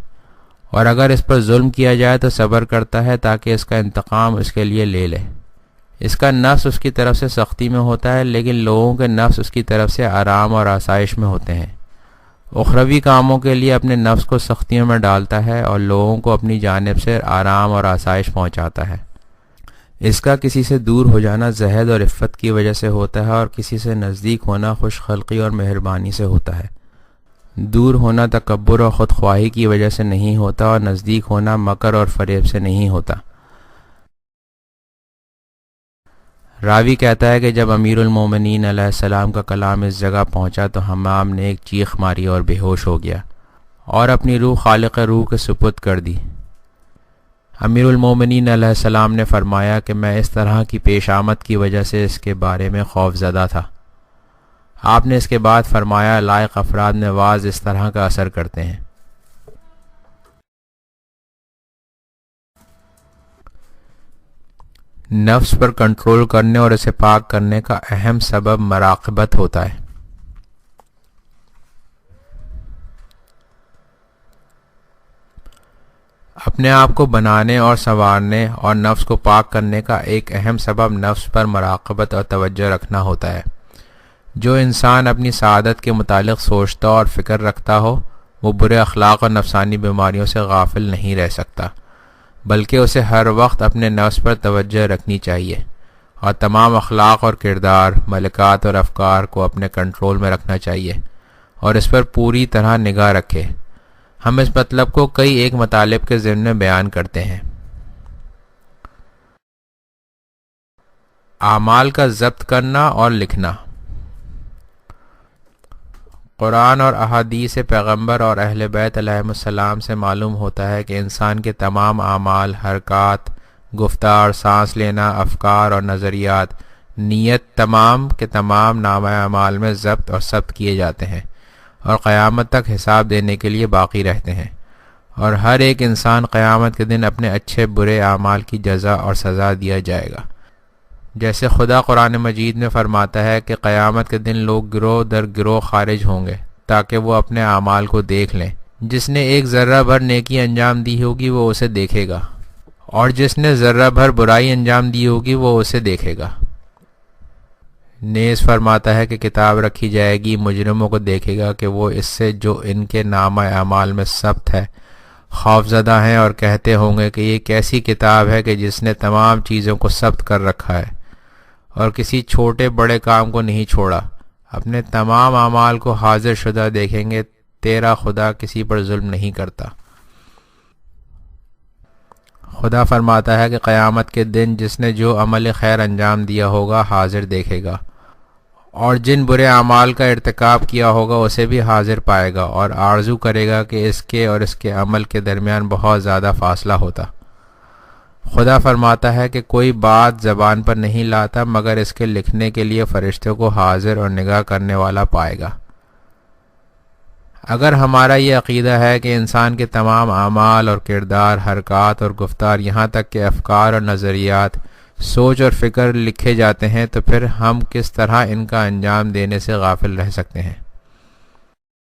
اور اگر اس پر ظلم کیا جائے تو صبر کرتا ہے تاکہ اس کا انتقام اس کے لیے لے لے۔ اس کا نفس اس کی طرف سے سختی میں ہوتا ہے، لیکن لوگوں کے نفس اس کی طرف سے آرام اور آسائش میں ہوتے ہیں۔ اخروی کاموں کے لیے اپنے نفس کو سختیوں میں ڈالتا ہے اور لوگوں کو اپنی جانب سے آرام اور آسائش پہنچاتا ہے۔ اس کا کسی سے دور ہو جانا زہد اور عفت کی وجہ سے ہوتا ہے، اور کسی سے نزدیک ہونا خوش خلقی اور مہربانی سے ہوتا ہے۔ دور ہونا تکبر اور خود خواہی کی وجہ سے نہیں ہوتا، اور نزدیک ہونا مکر اور فریب سے نہیں ہوتا۔ راوی کہتا ہے کہ جب امیر المومنین علیہ السلام کا کلام اس جگہ پہنچا تو حمام نے ایک چیخ ماری اور بے ہوش ہو گیا اور اپنی روح خالق روح کے سپرد کر دی۔ امیر المومنین علیہ السلام نے فرمایا کہ میں اس طرح کی پیش آمد کی وجہ سے اس کے بارے میں خوف زدہ تھا۔ آپ نے اس کے بعد فرمایا لائق افراد میں واعظ اس طرح کا اثر کرتے ہیں۔ نفس پر کنٹرول کرنے اور اسے پاک کرنے کا اہم سبب مراقبت ہوتا ہے۔ اپنے آپ کو بنانے اور سنوارنے اور نفس کو پاک کرنے کا ایک اہم سبب نفس پر مراقبت اور توجہ رکھنا ہوتا ہے۔ جو انسان اپنی سعادت کے متعلق سوچتا اور فکر رکھتا ہو وہ برے اخلاق اور نفسانی بیماریوں سے غافل نہیں رہ سکتا، بلکہ اسے ہر وقت اپنے نفس پر توجہ رکھنی چاہیے اور تمام اخلاق اور کردار، ملکات اور افکار کو اپنے کنٹرول میں رکھنا چاہیے اور اس پر پوری طرح نگاہ رکھے۔ ہم اس مطلب کو کئی ایک مطالب کے ضمن میں بیان کرتے ہیں۔ اعمال کا ضبط کرنا اور لکھنا۔ قرآن اور احادیث پیغمبر اور اہل بیت علیہم السلام سے معلوم ہوتا ہے کہ انسان کے تمام اعمال، حرکات، گفتار، سانس لینا، افکار اور نظریات، نیت، تمام کے تمام نامہ اعمال میں ضبط اور ثبت کیے جاتے ہیں اور قیامت تک حساب دینے کے لیے باقی رہتے ہیں، اور ہر ایک انسان قیامت کے دن اپنے اچھے برے اعمال کی جزا اور سزا دیا جائے گا۔ جیسے خدا قرآن مجید میں فرماتا ہے کہ قیامت کے دن لوگ گروہ در گروہ خارج ہوں گے تاکہ وہ اپنے اعمال کو دیکھ لیں۔ جس نے ایک ذرہ بھر نیکی انجام دی ہوگی وہ اسے دیکھے گا، اور جس نے ذرہ بھر برائی انجام دی ہوگی وہ اسے دیکھے گا۔ نیز فرماتا ہے کہ کتاب رکھی جائے گی، مجرموں کو دیکھے گا کہ وہ اس سے جو ان کے نامہ اعمال میں ثبت ہے خوف زدہ ہیں، اور کہتے ہوں گے کہ یہ کیسی کتاب ہے کہ جس نے تمام چیزوں کو ثبت کر رکھا ہے اور کسی چھوٹے بڑے کام کو نہیں چھوڑا۔ اپنے تمام اعمال کو حاضر شدہ دیکھیں گے، تیرا خدا کسی پر ظلم نہیں کرتا۔ خدا فرماتا ہے کہ قیامت کے دن جس نے جو عمل خیر انجام دیا ہوگا حاضر دیکھے گا، اور جن برے اعمال کا ارتکاب کیا ہوگا اسے بھی حاضر پائے گا، اور آرزو کرے گا کہ اس کے اور اس کے عمل کے درمیان بہت زیادہ فاصلہ ہوتا۔ خدا فرماتا ہے کہ کوئی بات زبان پر نہیں لاتا مگر اس کے لکھنے کے لیے فرشتوں کو حاضر اور نگاہ کرنے والا پائے گا۔ اگر ہمارا یہ عقیدہ ہے کہ انسان کے تمام اعمال اور کردار، حرکات اور گفتار، یہاں تک کہ افکار اور نظریات، سوچ اور فکر لکھے جاتے ہیں، تو پھر ہم کس طرح ان کا انجام دینے سے غافل رہ سکتے ہیں؟